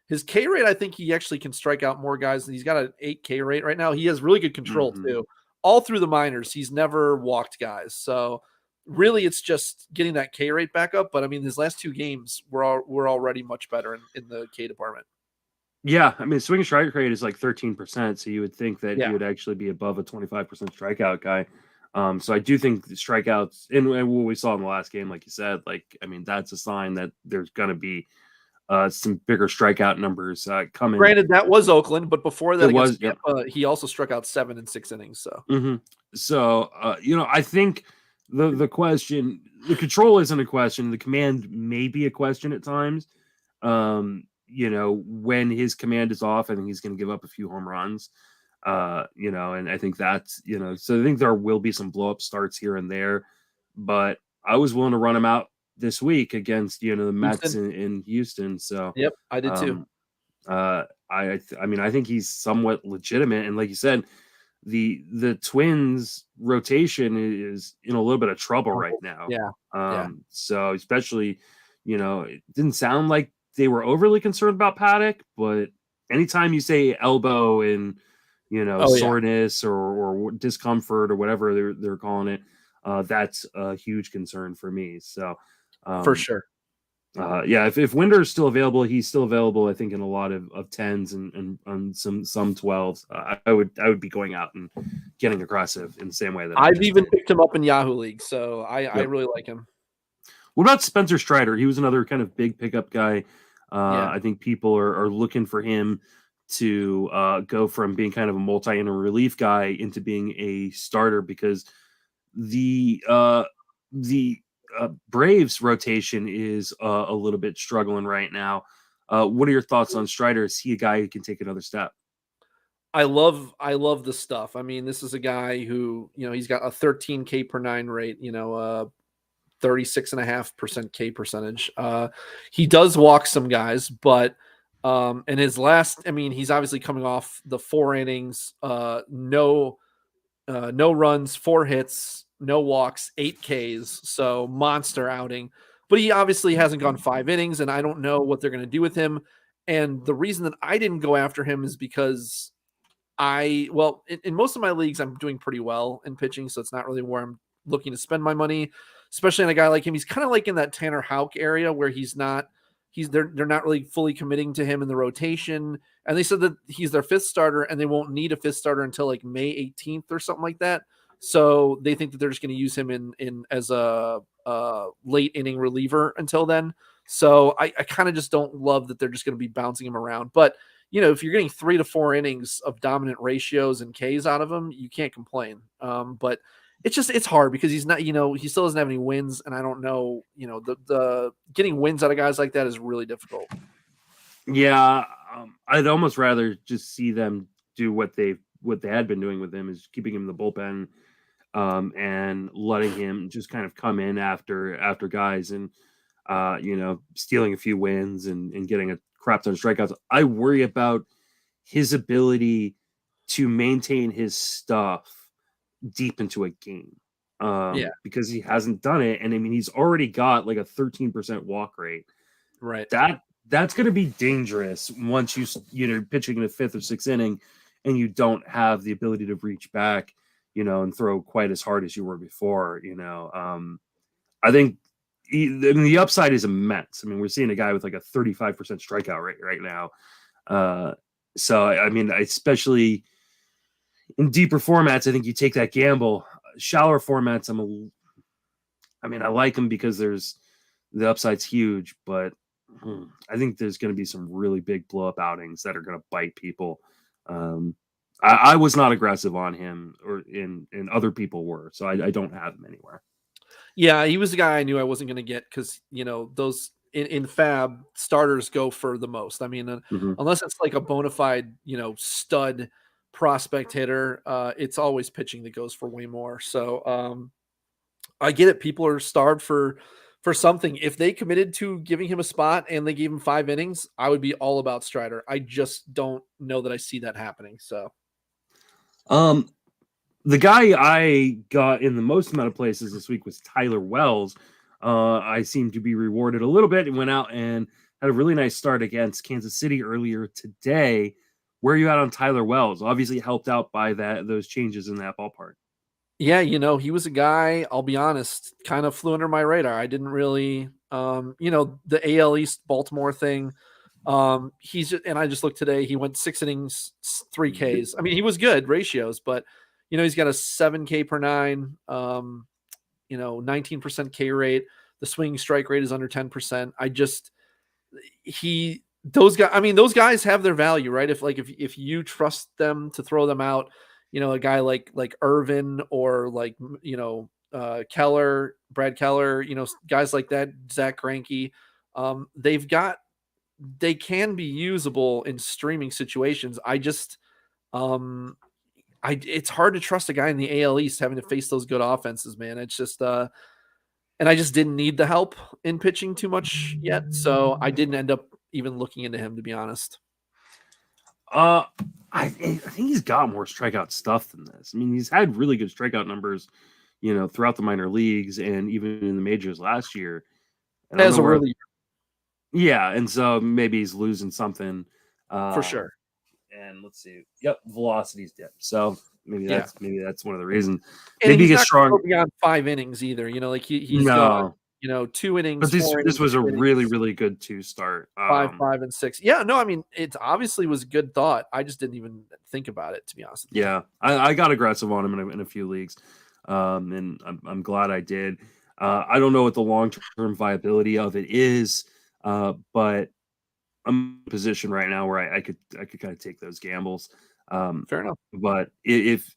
his K rate, I think he actually can strike out more guys. He's got an 8K rate right now. He has really good control too. All through the minors, he's never walked guys. So really, it's just getting that K rate back up. But I mean, his last 2 games were already much better in the K department. Yeah, I mean, swing strike rate is like 13%, so you would think that he would actually be above a 25% strikeout guy. So I do think the strikeouts, and what we saw in the last game, like you said, I mean, that's a sign that there's going to be some bigger strikeout numbers coming. Granted, that was Oakland, but before that, Tampa, he also struck out 7 in 6 innings. So, so I think the question, the control isn't a question. The command may be a question at times. When his command is off, I think he's going to give up a few home runs. And I think that's, so I think there will be some blow up starts here and there, but I was willing to run him out this week against, the Mets in Houston. So, yep, I did too. I mean, I think he's somewhat legitimate. And like you said, the Twins rotation is in a little bit of trouble right now. So especially, it didn't sound like they were overly concerned about Paddock, but anytime you say elbow and, soreness or discomfort or whatever they're calling it, that's a huge concern for me. So for sure. If Winder is still available, he's still available, I think, in a lot of 10s and some 12s. I would be going out and getting aggressive in the same way that I've even picked him up in Yahoo League. So I really like him. What about Spencer Strider? He was another kind of big pickup guy. I think people are looking for him to go from being kind of a multi-inning relief guy into being a starter, because the Braves rotation is a little bit struggling right now. What are your thoughts on Strider? Is he a guy who can take another step? I love the stuff. I mean, this is a guy who, he's got a 13K per 9 rate, 36.5% K percentage. He does walk some guys, but in his last, I mean, he's obviously coming off the 4 innings, no runs, 4 hits, no walks, 8 Ks. So monster outing, but he obviously hasn't gone 5 innings, and I don't know what they're going to do with him. And the reason that I didn't go after him is because in most of my leagues, I'm doing pretty well in pitching. So it's not really where I'm looking to spend my money, especially on a guy like him. He's kind of like in that Tanner Houck area where they're not really fully committing to him in the rotation. And they said that he's their 5th starter and they won't need a 5th starter until like May 18th or something like that. So they think that they're just going to use him in as a late inning reliever until then. So I kind of just don't love that they're just going to be bouncing him around. But, if you're getting 3 to 4 innings of dominant ratios and Ks out of him, you can't complain. But it's hard because he's not, he still doesn't have any wins. And I don't know, the getting wins out of guys like that is really difficult. Yeah. I'd almost rather just see them do what they had been doing with him, is keeping him in the bullpen, and letting him just kind of come in after guys and, stealing a few wins and getting a crap ton of strikeouts. I worry about his ability to maintain his stuff deep into a game. because he hasn't done it. And I mean, he's already got like a 13% walk rate. Right. That's going to be dangerous once you're pitching in the 5th or 6th inning and you don't have the ability to reach back, and throw quite as hard as you were before. I think the upside is immense. I mean, we're seeing a guy with like a 35% strikeout rate right now. So I mean, especially in deeper formats, I think you take that gamble. Shallower formats, I like him because the upside's huge, but I think there's going to be some really big blow up outings that are going to bite people. I was not aggressive on him, and other people were, so I don't have him anywhere. Yeah, he was the guy I knew I wasn't going to get because those in FAAB starters go for the most. I mean, unless it's like a bona fide stud prospect hitter, it's always pitching that goes for way more. So I get it. People are starved for something. If they committed to giving him a spot and they gave him 5 innings, I would be all about Strider. I just don't know that I see that happening. So, the guy I got in the most amount of places this week was Tyler Wells. I seemed to be rewarded a little bit and went out and had a really nice start against Kansas City earlier today. Where are you at on Tyler Wells? Obviously helped out by those changes in that ballpark. Yeah, he was a guy, I'll be honest, kind of flew under my radar. I didn't really, the AL East Baltimore thing. And I just looked today, he went 6 innings, 3 Ks. I mean, he was good ratios, but he's got a 7 K per 9, 19% K rate. The swinging strike rate is under 10%. Those guys have their value, right? If you trust them to throw them out, a guy like Irvin or like, Keller, Brad Keller, guys like that, Zach Greinke, they can be usable in streaming situations. It's hard to trust a guy in the AL East having to face those good offenses, man. It's just, and I just didn't need the help in pitching too much yet. So I didn't end up even looking into him, to be honest. I think he's got more strikeout stuff than this. I mean, he's had really good strikeout numbers, throughout the minor leagues and even in the majors last year. Yeah. And so maybe he's losing something. For sure. And let's see. Yep, velocity's dipped. So maybe that's one of the reasons. And maybe he's strong beyond 5 innings either. He's no. Gone, 2 innings. But this was a really, really good 2 start. 5, 5, and 6. Yeah, no, I mean, it obviously was a good thought. I just didn't even think about it, to be honest. Yeah, I got aggressive on him in a few leagues, and I'm glad I did. I don't know what the long-term viability of it is, but I'm in a position right now where I could kind of take those gambles. Fair enough. But if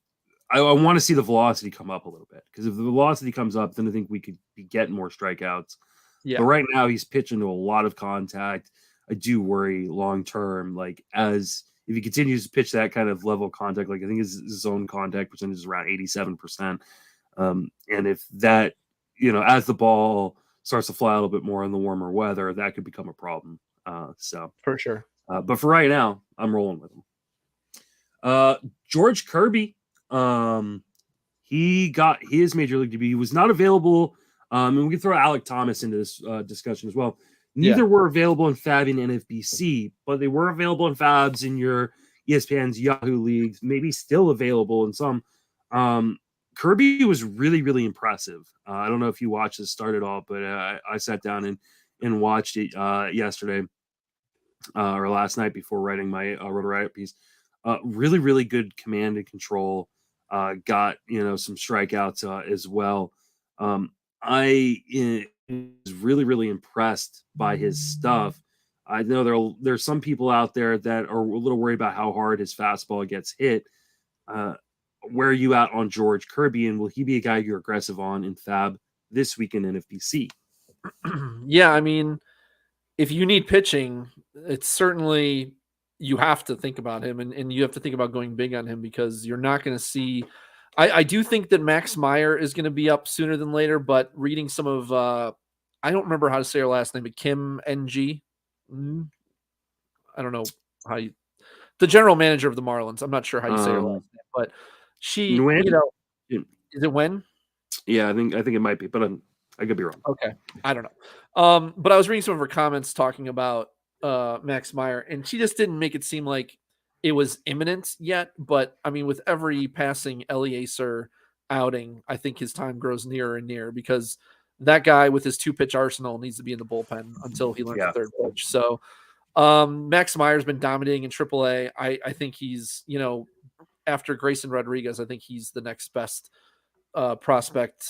I want to see the velocity come up a little bit, because if the velocity comes up, then I think we could be getting more strikeouts. Yeah. But right now he's pitching to a lot of contact. I do worry long term, like if he continues to pitch that kind of level of contact, like I think his zone contact percentage is around 87%. And if that, as the ball starts to fly a little bit more in the warmer weather, that could become a problem. So for sure. But for right now, I'm rolling with him. George Kirby, he got his major league debut. He was not available. And we can throw Alec Thomas into this discussion as well. Neither were available in FAAB and NFBC, but they were available in FAABs in your ESPN's Yahoo leagues, maybe still available in some. Kirby was really, really impressive. I don't know if you watched this start at all, but I sat down and watched it yesterday or last night before writing my Roto Riot piece. Really, really good command and control. Got some strikeouts as well. I was really, really impressed by his stuff. I know there's some people out there that are a little worried about how hard his fastball gets hit. Where are you at on George Kirby, and will he be a guy you're aggressive on in FAAB this week in NFBC? Yeah, I mean, if you need pitching, it's certainly you have to think about him, and you have to think about going big on him because you're not going to see. I do think that Max Meyer is going to be up sooner than later, but reading some of I don't remember how to say her last name, but Kim NG. I don't know how the general manager of the Marlins. I'm not sure how you say her last name, but she, is it when? Yeah, I think it might be, but I could be wrong. Okay, I don't know. But I was reading some of her comments talking about Max Meyer, and she just didn't make it seem like it was imminent yet. But I mean, with every passing Eliezer outing, I think his time grows nearer and nearer because that guy with his 2-pitch arsenal needs to be in the bullpen until he learns the third pitch. So Max Meyer's been dominating in AAA. I think he's, after Grayson Rodriguez, I think he's the next best prospect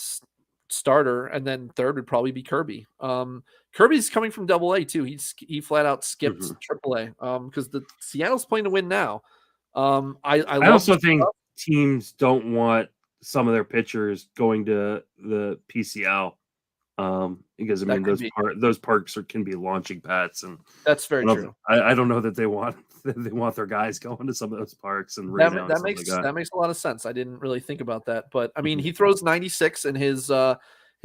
starter, and then third would probably be Kirby. Kirby's coming from AA too. He flat out skipped AAA because the Seattle's playing to win now. I also think teams don't want some of their pitchers going to the PCL because I mean those parks can be launching pads, and that's very true. I don't know that they want their guys going to some of those parks, and that makes a lot of sense. I didn't really think about that, but I mean he throws 96 and his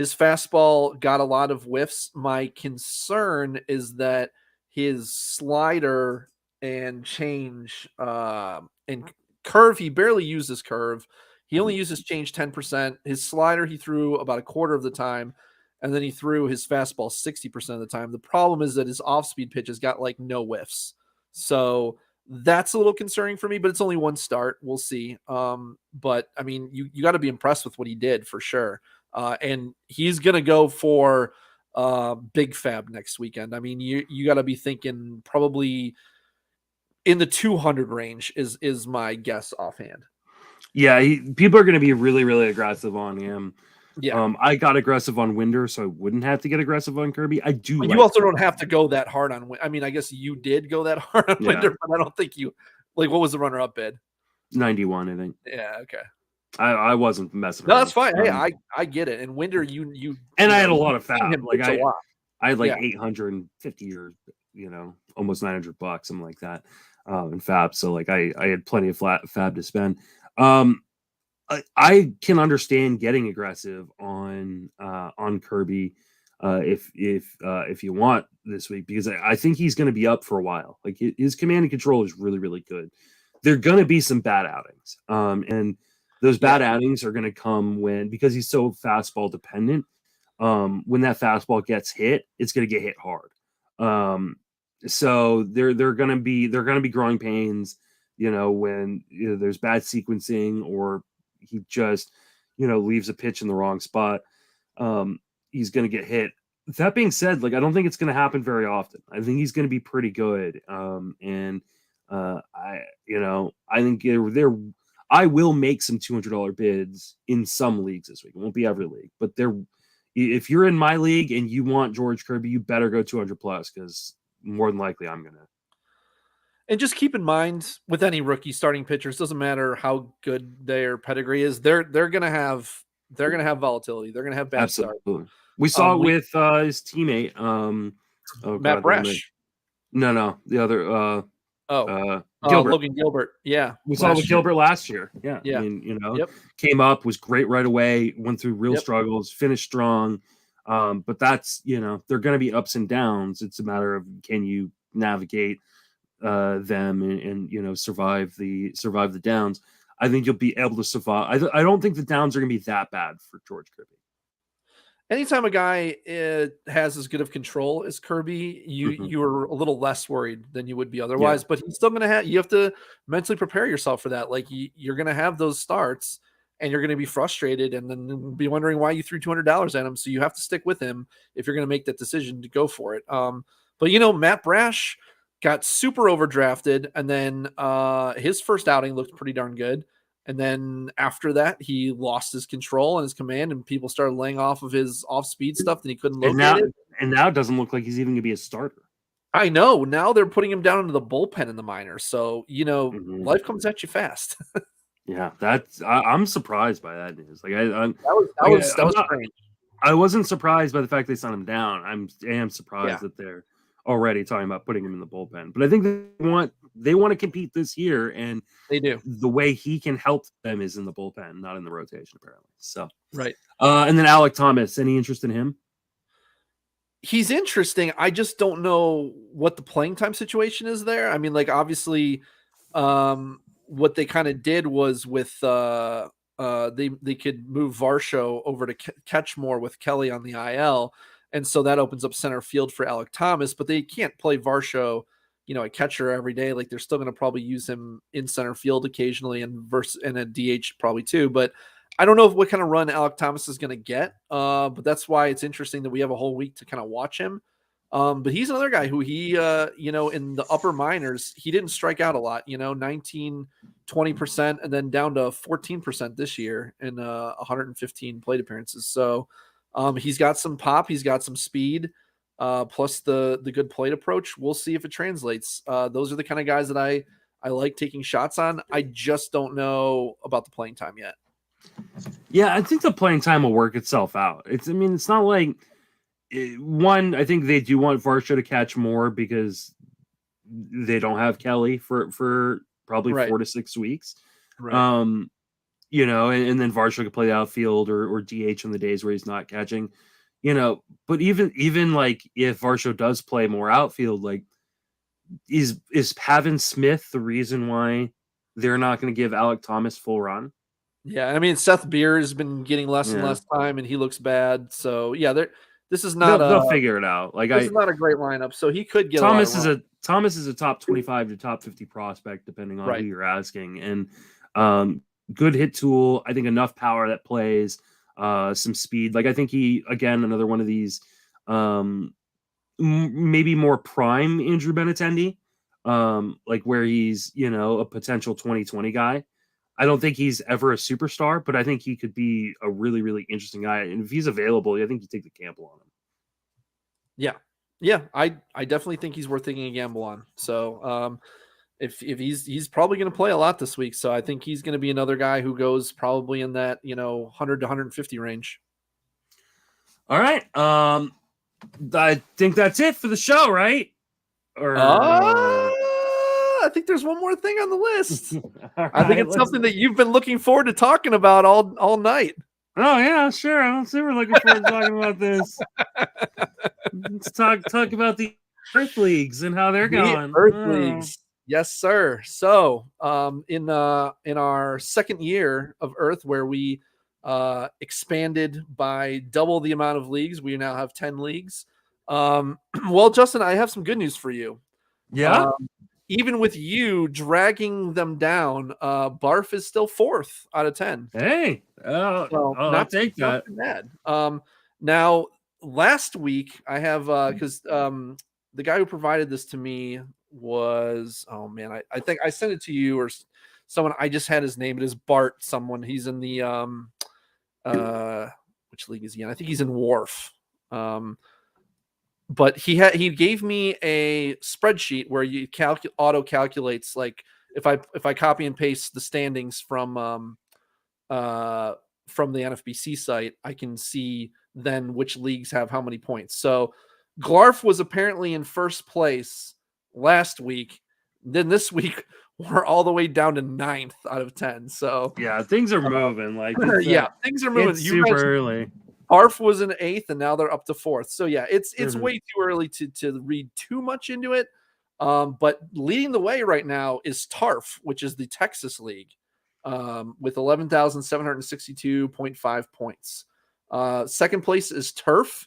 fastball got a lot of whiffs. My concern is that his slider and change and curve, he barely uses curve. He only uses change 10%. His slider he threw about a quarter of the time, and then he threw his fastball 60% of the time. The problem is that his off-speed pitches got like no whiffs. So that's a little concerning for me, but it's only one start. We'll see. But I mean, you got to be impressed with what he did for sure. And he's going to go for Big Fab next weekend. I mean, you got to be thinking probably in the 200 range is my guess offhand. Yeah, people are going to be really, really aggressive on him. Yeah, I got aggressive on Winder, so I wouldn't have to get aggressive on Kirby. I do. You also don't have to go that hard on. I mean, I guess you did go that hard on Winder, but I don't think you like. What was the runner-up bid? 91, I think. Yeah. Okay. I wasn't messing. No, that's fine. Hey, I get it. And Winder, you and I had a lot of fab. Like I had like 850 or almost $900, something like that, in fab. So like I had plenty of fab to spend. I can understand getting aggressive on Kirby if you want this week, because I think he's going to be up for a while. Like his command and control is really, really good. There are going to be some bad outings, and those bad outings are going to come because he's so fastball dependent. When that fastball gets hit, it's going to get hit hard. So they're going to be growing pains, when there's bad sequencing or he just, leaves a pitch in the wrong spot. He's going to get hit. That being said, like, I don't think it's going to happen very often. I think he's going to be pretty good. I think I will make some $200 bids in some leagues this week. It won't be every league, but if you're in my league and you want George Kirby, you better go 200 plus, because more than likely I'm going to. And just keep in mind, with any rookie starting pitchers, doesn't matter how good their pedigree is, they're gonna have volatility. They're gonna have bad starts. We saw it with his teammate, Matt Brash. No, the other Gilbert. Logan Gilbert. Yeah, we saw it with Gilbert last year. Yeah. I mean, came up, was great right away, went through real struggles, finished strong. But that's they're gonna be ups and downs. It's a matter of, can you navigate them and survive the downs. I think you'll be able to survive. I don't think the downs are going to be that bad for George Kirby. Anytime a guy has as good of control as Kirby, you're a little less worried than you would be otherwise. But he's still going to you have to mentally prepare yourself for that. Like you're going to have those starts, and you're going to be frustrated, and then be wondering why you threw $200 at him. So you have to stick with him if you're going to make that decision to go for it. But Matt Brash got super overdrafted, and then his first outing looked pretty darn good. And then after that, he lost his control and his command, and people started laying off of his off-speed stuff, and he couldn't locate it. And now it doesn't look like he's even going to be a starter. I know. Now they're putting him down into the bullpen in the minors. So, life comes at you fast. Yeah, I'm surprised by that news. Like that was strange. I wasn't surprised by the fact they sent him down. I am surprised that they're already talking about putting him in the bullpen. But I think they want to compete this year, and they do. The way he can help them is in the bullpen, not in the rotation, apparently. So right. And then Alec Thomas, any interest in him? He's interesting. I just don't know what the playing time situation is there. I mean, like, obviously, what they kind of did was with they could move Varsho over to catch more with Kelly on the IL. And so that opens up center field for Alec Thomas, but they can't play Varsho, a catcher every day. Like they're still going to probably use him in center field occasionally and a DH probably too. But I don't know what kind of run Alec Thomas is going to get. But that's why it's interesting that we have a whole week to kind of watch him. But he's another guy who he, in the upper minors, he didn't strike out a lot, 19, 20%, and then down to 14% this year in 115 plate appearances. So he's got some pop, he's got some speed, plus the good plate approach. We'll see if it translates. Those are the kind of guys that I like taking shots on. I just don't know about the playing time yet. Yeah, I think the playing time will work itself out. It's not like one. I think they do want Varsho to catch more because they don't have Kelly for probably 4 to 6 weeks. Right. And then Varsho could play the outfield or DH on the days where he's not catching. But even like if Varsho does play more outfield, like is Pavin Smith the reason why they're not going to give Alec Thomas full run? Yeah, Seth Beer has been getting less and less time, and he looks bad. So yeah, this is not. They'll figure it out. Like this is not a great lineup, so he could get. Thomas is a top 25 to top 50 prospect, depending on who you're asking, and good hit tool. I think enough power that plays, some speed. Like I think he another one of these, maybe more prime Andrew Benintendi, like where he's a potential 2020 guy. I don't think he's ever a superstar, but I think he could be a really, really interesting guy. And if he's available, I think you take the gamble on him. Yeah. I definitely think he's worth taking a gamble on. So if he's probably going to play a lot this week, so I think he's going to be another guy who goes probably in that 100 to 150 range. All right. I think that's it for the show, right? Or I think there's one more thing on the list. I think it's something that you've been looking forward to talking about all night. Oh yeah, sure. I'm super looking forward to talking about this. Let's talk about the Earth Leagues and how they're going. Earth Leagues. Yes, sir. So in our second year of Earth, where we expanded by double the amount of leagues, we now have 10 leagues. Well, Justin, I have some good news for you. Yeah. Even with you dragging them down, Barf is still 4th out of 10. Hey, I'll take that. Bad. Now, last week I have because the guy who provided this to me was I think I sent it to you or someone. I just had his name. It is Bart. Someone. He's in the which league is he in? I think he's in Wharf. But he gave me a spreadsheet where you auto calculates, like if I copy and paste the standings from the NFBC site, I can see then which leagues have how many points. So Glarf was apparently in first place last week. Then this week we're all the way down to 9th out of 10. So yeah, things are moving. Like things are moving. It's super early. Arf was in 8th, and now they're up to 4th. So yeah, it's way too early to read too much into it. But leading the way right now is TARF, which is the Texas League, with 11,762.5 points. Second place is Turf.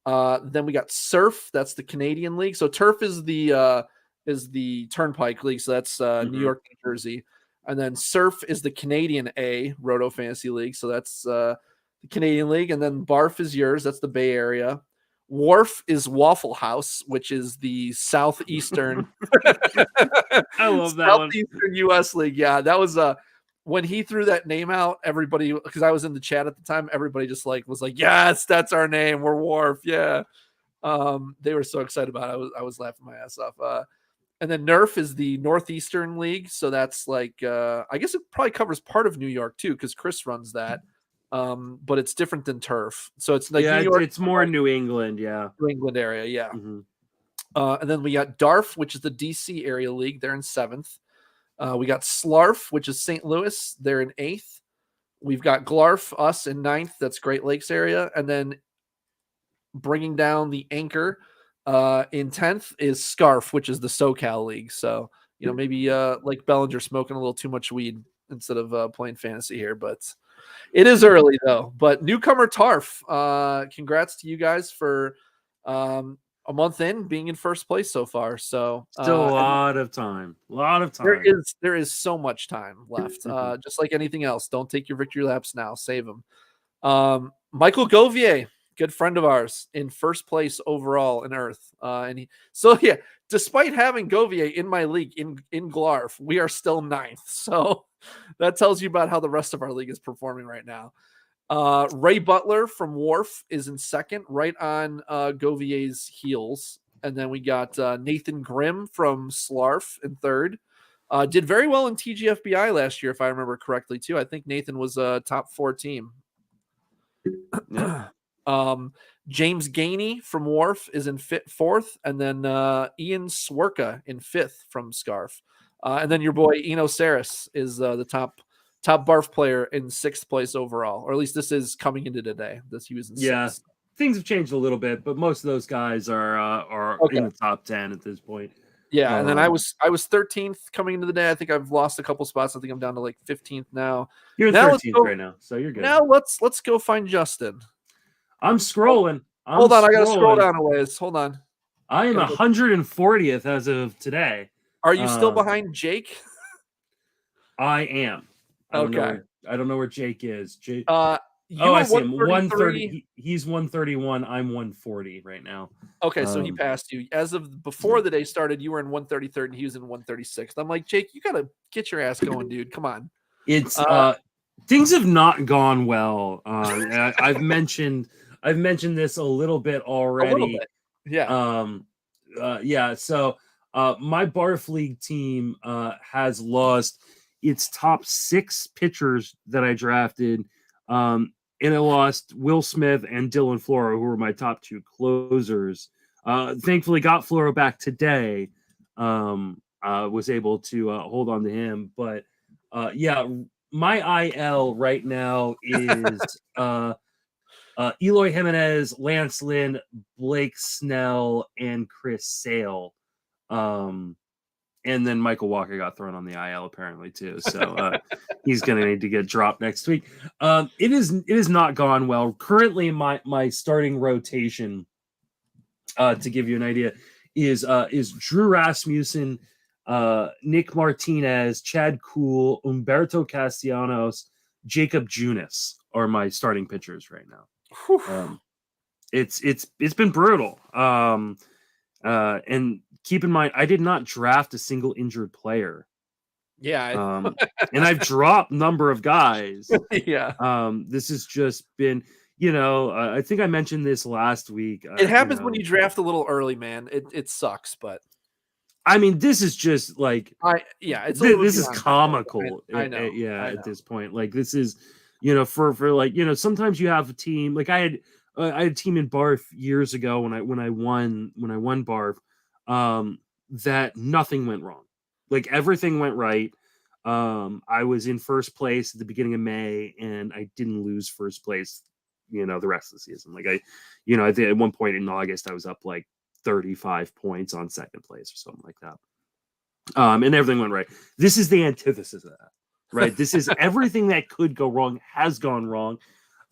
Then we got Surf. That's the Canadian League. So Turf is the Turnpike League. So that's New York, New Jersey. And then Surf is the Canadian A Roto Fantasy League. So that's the Canadian League. And then Barf is yours. That's the Bay Area. Wharf is Waffle House, which is the southeastern. I love that southeastern U.S. League. Yeah, that was when he threw that name out. Everybody, because I was in the chat at the time, everybody just was like, "Yes, that's our name. We're Wharf." Yeah, they were so excited about it. I was laughing my ass off. And then Nerf is the Northeastern League, so that's like I guess it probably covers part of New York too, because Chris runs that. But it's different than Turf. So it's like New York, it's more New England, New England area, yeah. Mm-hmm. And then we got DARF, which is the DC area league. They're in 7th. We got SLARF, which is St. Louis. They're in 8th. We've got GLARF, us in 9th. That's Great Lakes area. And then bringing down the anchor in 10th is SCARF, which is the SoCal league. So, maybe like Bellinger smoking a little too much weed. instead of playing fantasy here, but it is early though. But newcomer Tarf, congrats to you guys for a month in being in first place so far. So still a lot of time. There is so much time left. Just like anything else, don't take your victory laps now. Save them. Michael Govier, good friend of ours, in first place overall in Earth. Despite having Govier in my league in Glarf, we are still 9th. So that tells you about how the rest of our league is performing right now. Ray Butler from Wharf is in second, right on Govier's heels. And then we got Nathan Grimm from Slarf in third. Did very well in TGFBI last year, if I remember correctly, too. I think Nathan was a top 4 team. Yeah. James Gainey from Wharf is in fourth, and then Ian Swerka in fifth from Scarf. And then your boy Eno Saris is the top barf player in 6th place overall, or at least this is coming into today. He was in 6th. Things have changed a little bit, but most of those guys are in the top 10 at this point. Yeah, and then I was 13th coming into the day. I think I've lost a couple spots. I think I'm down to like 15th now. You're 13th right now, so you're good. Now let's go find Justin. I'm scrolling. Hold on, I gotta scroll down a ways. Hold on. I am 140th as of today. Are you still behind Jake? I am. I don't know where Jake is. Jake. I see him. 130. He's 131. I'm 140 right now. Okay, so he passed you. As of before the day started, you were in 133rd and he was in 136th. I'm like, Jake, you gotta get your ass going, dude. Come on. It's things have not gone well. I've mentioned this a little bit already. A little bit. Yeah. So my Barf League team has lost its top 6 pitchers that I drafted. And I lost Will Smith and Dylan Floro, who were my top 2 closers. Thankfully, got Floro back today. Was able to hold on to him. But my IL right now is Eloy Jimenez, Lance Lynn, Blake Snell, and Chris Sale. And then Michael Walker got thrown on the IL apparently too. So he's going to need to get dropped next week. It is not gone well. Currently my starting rotation, to give you an idea, is Drew Rasmussen, Nick Martinez, Chad Kuhl, Humberto Castellanos, Jacob Junis are my starting pitchers right now. It's been brutal. And keep in mind, I did not draft a single injured player. Yeah. And I've dropped number of guys. Yeah. This has just been, I think I mentioned this last week. It happens when you draft a little early, man. It sucks, but I mean, this is just like, this is comical. I know. At this point, like this is, for like, sometimes you have a team like I had a team in Barf years ago when I won Barf, that nothing went wrong. Like everything went right. I was in first place at the beginning of May and I didn't lose first place, the rest of the season. Like I think at one point in August, I was up like 35 points on second place or something like that. And everything went right. This is the antithesis of that, right? This is everything that could go wrong has gone wrong.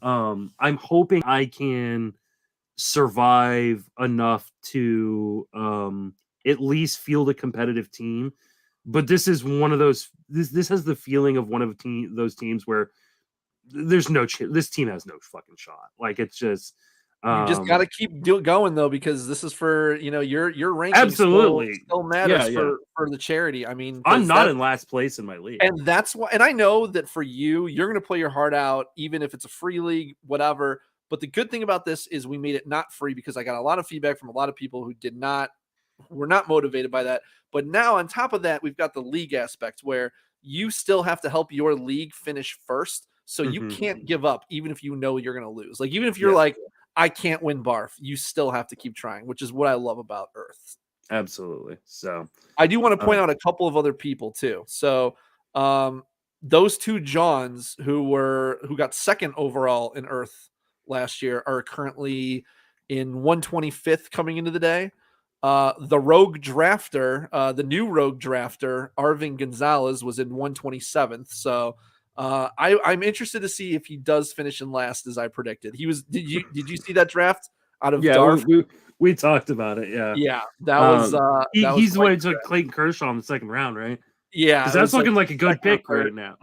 I'm hoping I can survive enough to at least field a competitive team. But this is one of those. This has the feeling of one of those teams where there's no. This team has no fucking shot. Like it's just. You just got to keep going though, because this is for your ranking. Absolutely, still matters for the charity. I mean, I'm not in last place in my league, and that's why. And I know that for you're going to play your heart out, even if it's a free league, whatever. But the good thing about this is we made it not free, because I got a lot of feedback from a lot of people who were not motivated by that. But now on top of that, we've got the league aspect where you still have to help your league finish first. So you can't give up, even if you're going to lose. Like, even if you're like, I can't win Barf, you still have to keep trying, which is what I love about Earth. Absolutely. So I do want to point out a couple of other people too. So those 2 Johns who got second overall in Earth last year are currently in 125th coming into the day. The rogue drafter, the new rogue drafter, Arvin Gonzalez, was in 127th. So I'm interested to see if he does finish in last as I predicted. He was. Did you see that draft out of Darf? We talked about it. Yeah. Yeah, that was he's the one who took Clayton Kershaw in the second round, right? Yeah, that's looking like a good pick right now.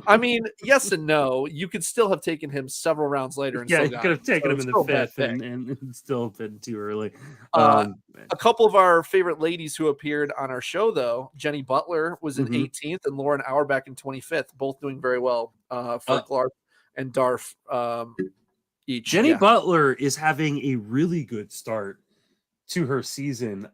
I mean, yes and no. You could still have taken him several rounds later. And you could have taken him in the fifth and still been too early. A couple of our favorite ladies who appeared on our show, though, Jenny Butler was in 18th and Lauren Auerbach in 25th, both doing very well for Clark and Darf each. Jenny Butler is having a really good start to her season.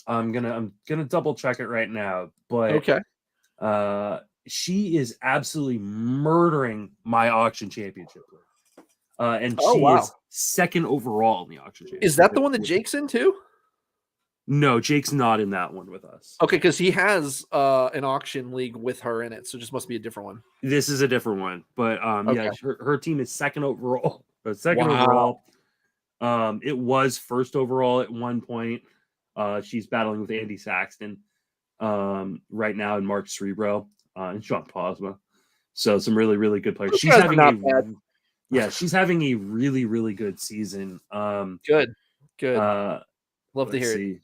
I'm gonna double check it right now, but okay. She is absolutely murdering my auction championship league. And she is second overall in the auction championship. Is that the one that Jake's in too? No, Jake's not in that one with us. Okay, because he has an auction league with her in it, so it just must be a different one. This is a different one, but yeah, her team is second overall. Overall. It was first overall at one point. She's battling with Andy Saxton right now in Mark Cerebro and Sean Posma. So some really, really good players. She's having she's having a really, really good season. Good. Love to hear it.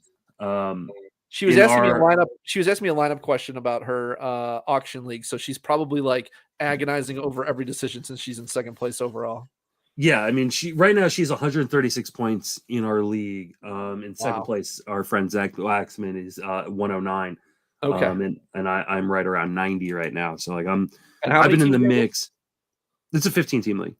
She was asking me a lineup. She was asking me a lineup question about her auction league. So she's probably like agonizing over every decision since she's in second place overall. Yeah, I mean, right now she's 136 points in our league. In second place, our friend Zach Waxman is 109. Okay, and I'm right around 90 right now. So like I've been in the mix. It's a 15-team league.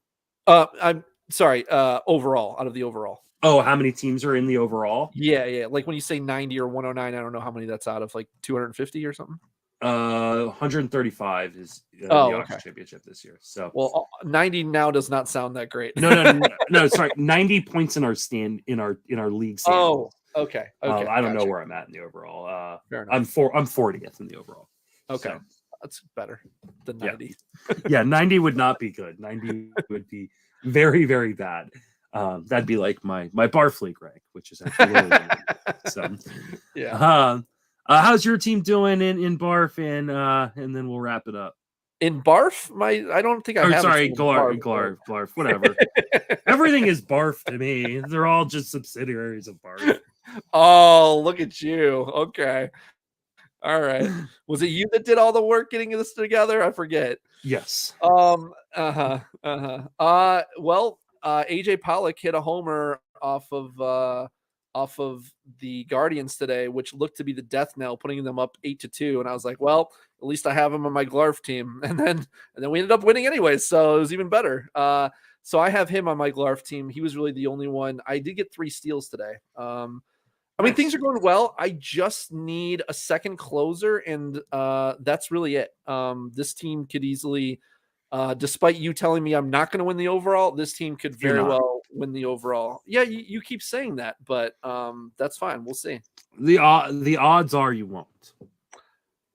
I'm sorry. Overall, out of the overall. Oh, how many teams are in the overall? Yeah. Like when you say 90 or 109, I don't know how many that's out of, like 250 or something. 135 is the auction championship this year. So 90 now does not sound that great. No, sorry, 90 points in our league standings. Oh, okay. I don't know where I'm at in the overall. Fair enough. I'm 40th in the overall. Okay, so that's better than 90. Yeah, 90 would not be good. 90 would be very, very bad. That'd be like my barf league rank, which is actually lower than 90. So yeah. How's your team doing in Barf, and then we'll wrap it up. In Barf, I don't think I have. Sorry, Glarf, whatever. Everything is Barf to me. They're all just subsidiaries of Barf. Oh, look at you. Okay, all right. Was it you that did all the work getting this together? I forget. Yes. Well, AJ Pollock hit a homer off of the Guardians today, which looked to be the death knell, putting them up 8-2. And I was like, well, at least I have him on my Glarf team. And then we ended up winning anyway, so it was even better. So I have him on my Glarf team. He was really the only one. I did get 3 steals today. I mean, things are going well. I just need a second closer, and that's really it. This team could easily, despite you telling me I'm not going to win the overall, this team could very well win the overall. Yeah, you keep saying that, but that's fine. We'll see. The odds are you won't.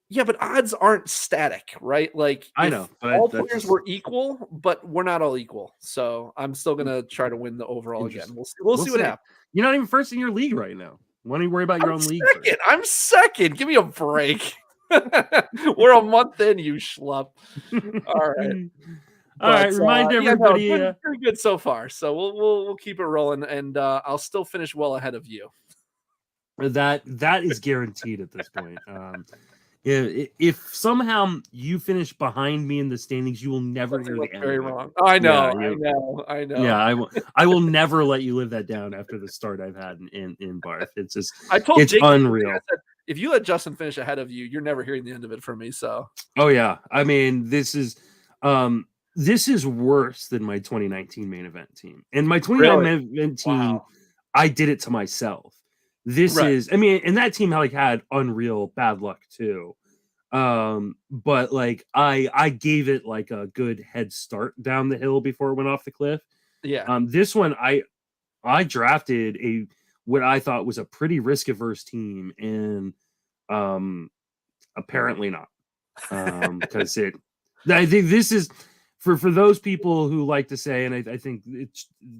Yeah, but odds aren't static, right? Like I know, but all players were equal, but we're not all equal. So I'm still gonna try to win the overall again. We'll see what happens. You're not even first in your league right now. Why don't you worry about your own league? I'm second. Give me a break. We're a month in, you schlup. All right. All right. Remind everybody. Pretty good so far. So we'll keep it rolling, and I'll still finish well ahead of you. That is guaranteed at this point. If somehow you finish behind me in the standings, you will never hear the end. Very wrong. I know. Yeah, I will never let you live that down after the start I've had in Barth. It's just it's Jake, unreal. I said, if you let Justin finish ahead of you, you're never hearing the end of it from me. So. Oh yeah, I mean this is worse than my 2019 main event team. And my 2019 main event team, I did it to myself. This is, I mean, and that team had unreal bad luck too. But like I gave it like a good head start down the hill before it went off the cliff. Yeah. This one I drafted what I thought was a pretty risk averse team, and apparently not. Because I think this is for those people who like to say, and I think it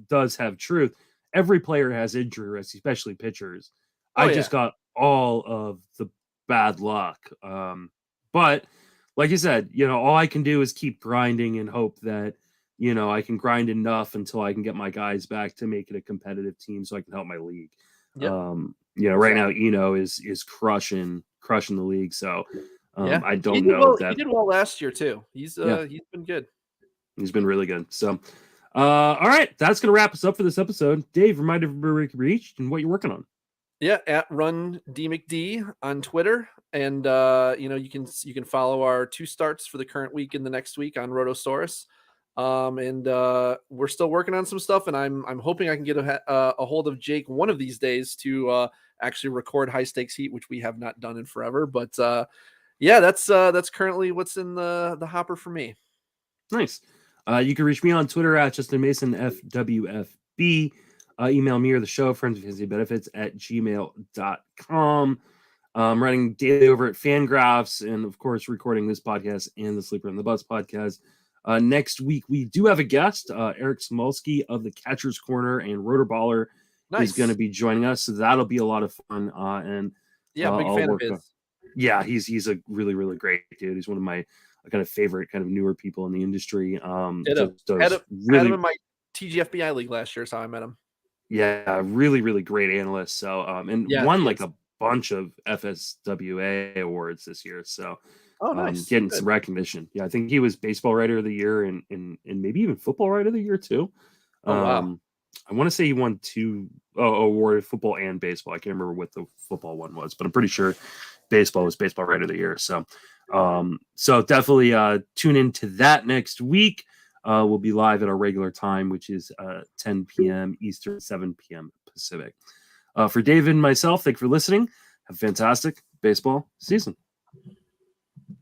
does have truth. every player has injury risk, especially pitchers. Oh, I yeah. just got all of the bad luck. But like you said, all I can do is keep grinding and hope that, I can grind enough until I can get my guys back to make it a competitive team so I can help my league. Yep. Right now, Eno is crushing the league. So I don't know that he did well last year too. He's been good. He's been really good. So, all right, that's going to wrap us up for this episode. Dave, remind everybody where you can reach and what you're working on. Yeah, at Run DMcD on Twitter, and you can follow our 2 starts for the current week and the next week on Rotosaurus. And we're still working on some stuff, and I'm hoping I can get a hold of Jake one of these days to actually record High Stakes Heat, which we have not done in forever. But that's currently what's in the hopper for me. Nice. You can reach me on Twitter at Justin Mason FWFB. Email me or the show, friendsoffantasybenefits@gmail.com. I'm writing daily over at Fangraphs, and of course, recording this podcast and the Sleeper on the Bus podcast. Next week, we do have a guest, Eric Smolsky of the Catcher's Corner and Rotorballer is going to be joining us. So that'll be a lot of fun. Big fan of his. Yeah, he's a really, really great dude. He's one of my kind of favorite kind of newer people in the industry. Had him in my TGFBI league last year, so I met him. Yeah, really, really great analyst. So, won like a bunch of FSWA awards this year. So, nice. Getting some recognition. Yeah, I think he was Baseball Writer of the Year and maybe even Football Writer of the Year too. Wow. I want to say he won 2 awards, football and baseball. I can't remember what the football one was, but I'm pretty sure baseball was Baseball Writer of the Year. So, definitely tune into that next week. We'll be live at our regular time, which is 10 p.m. Eastern, 7 p.m. Pacific. For David and myself, thank you for listening. Have a fantastic baseball season.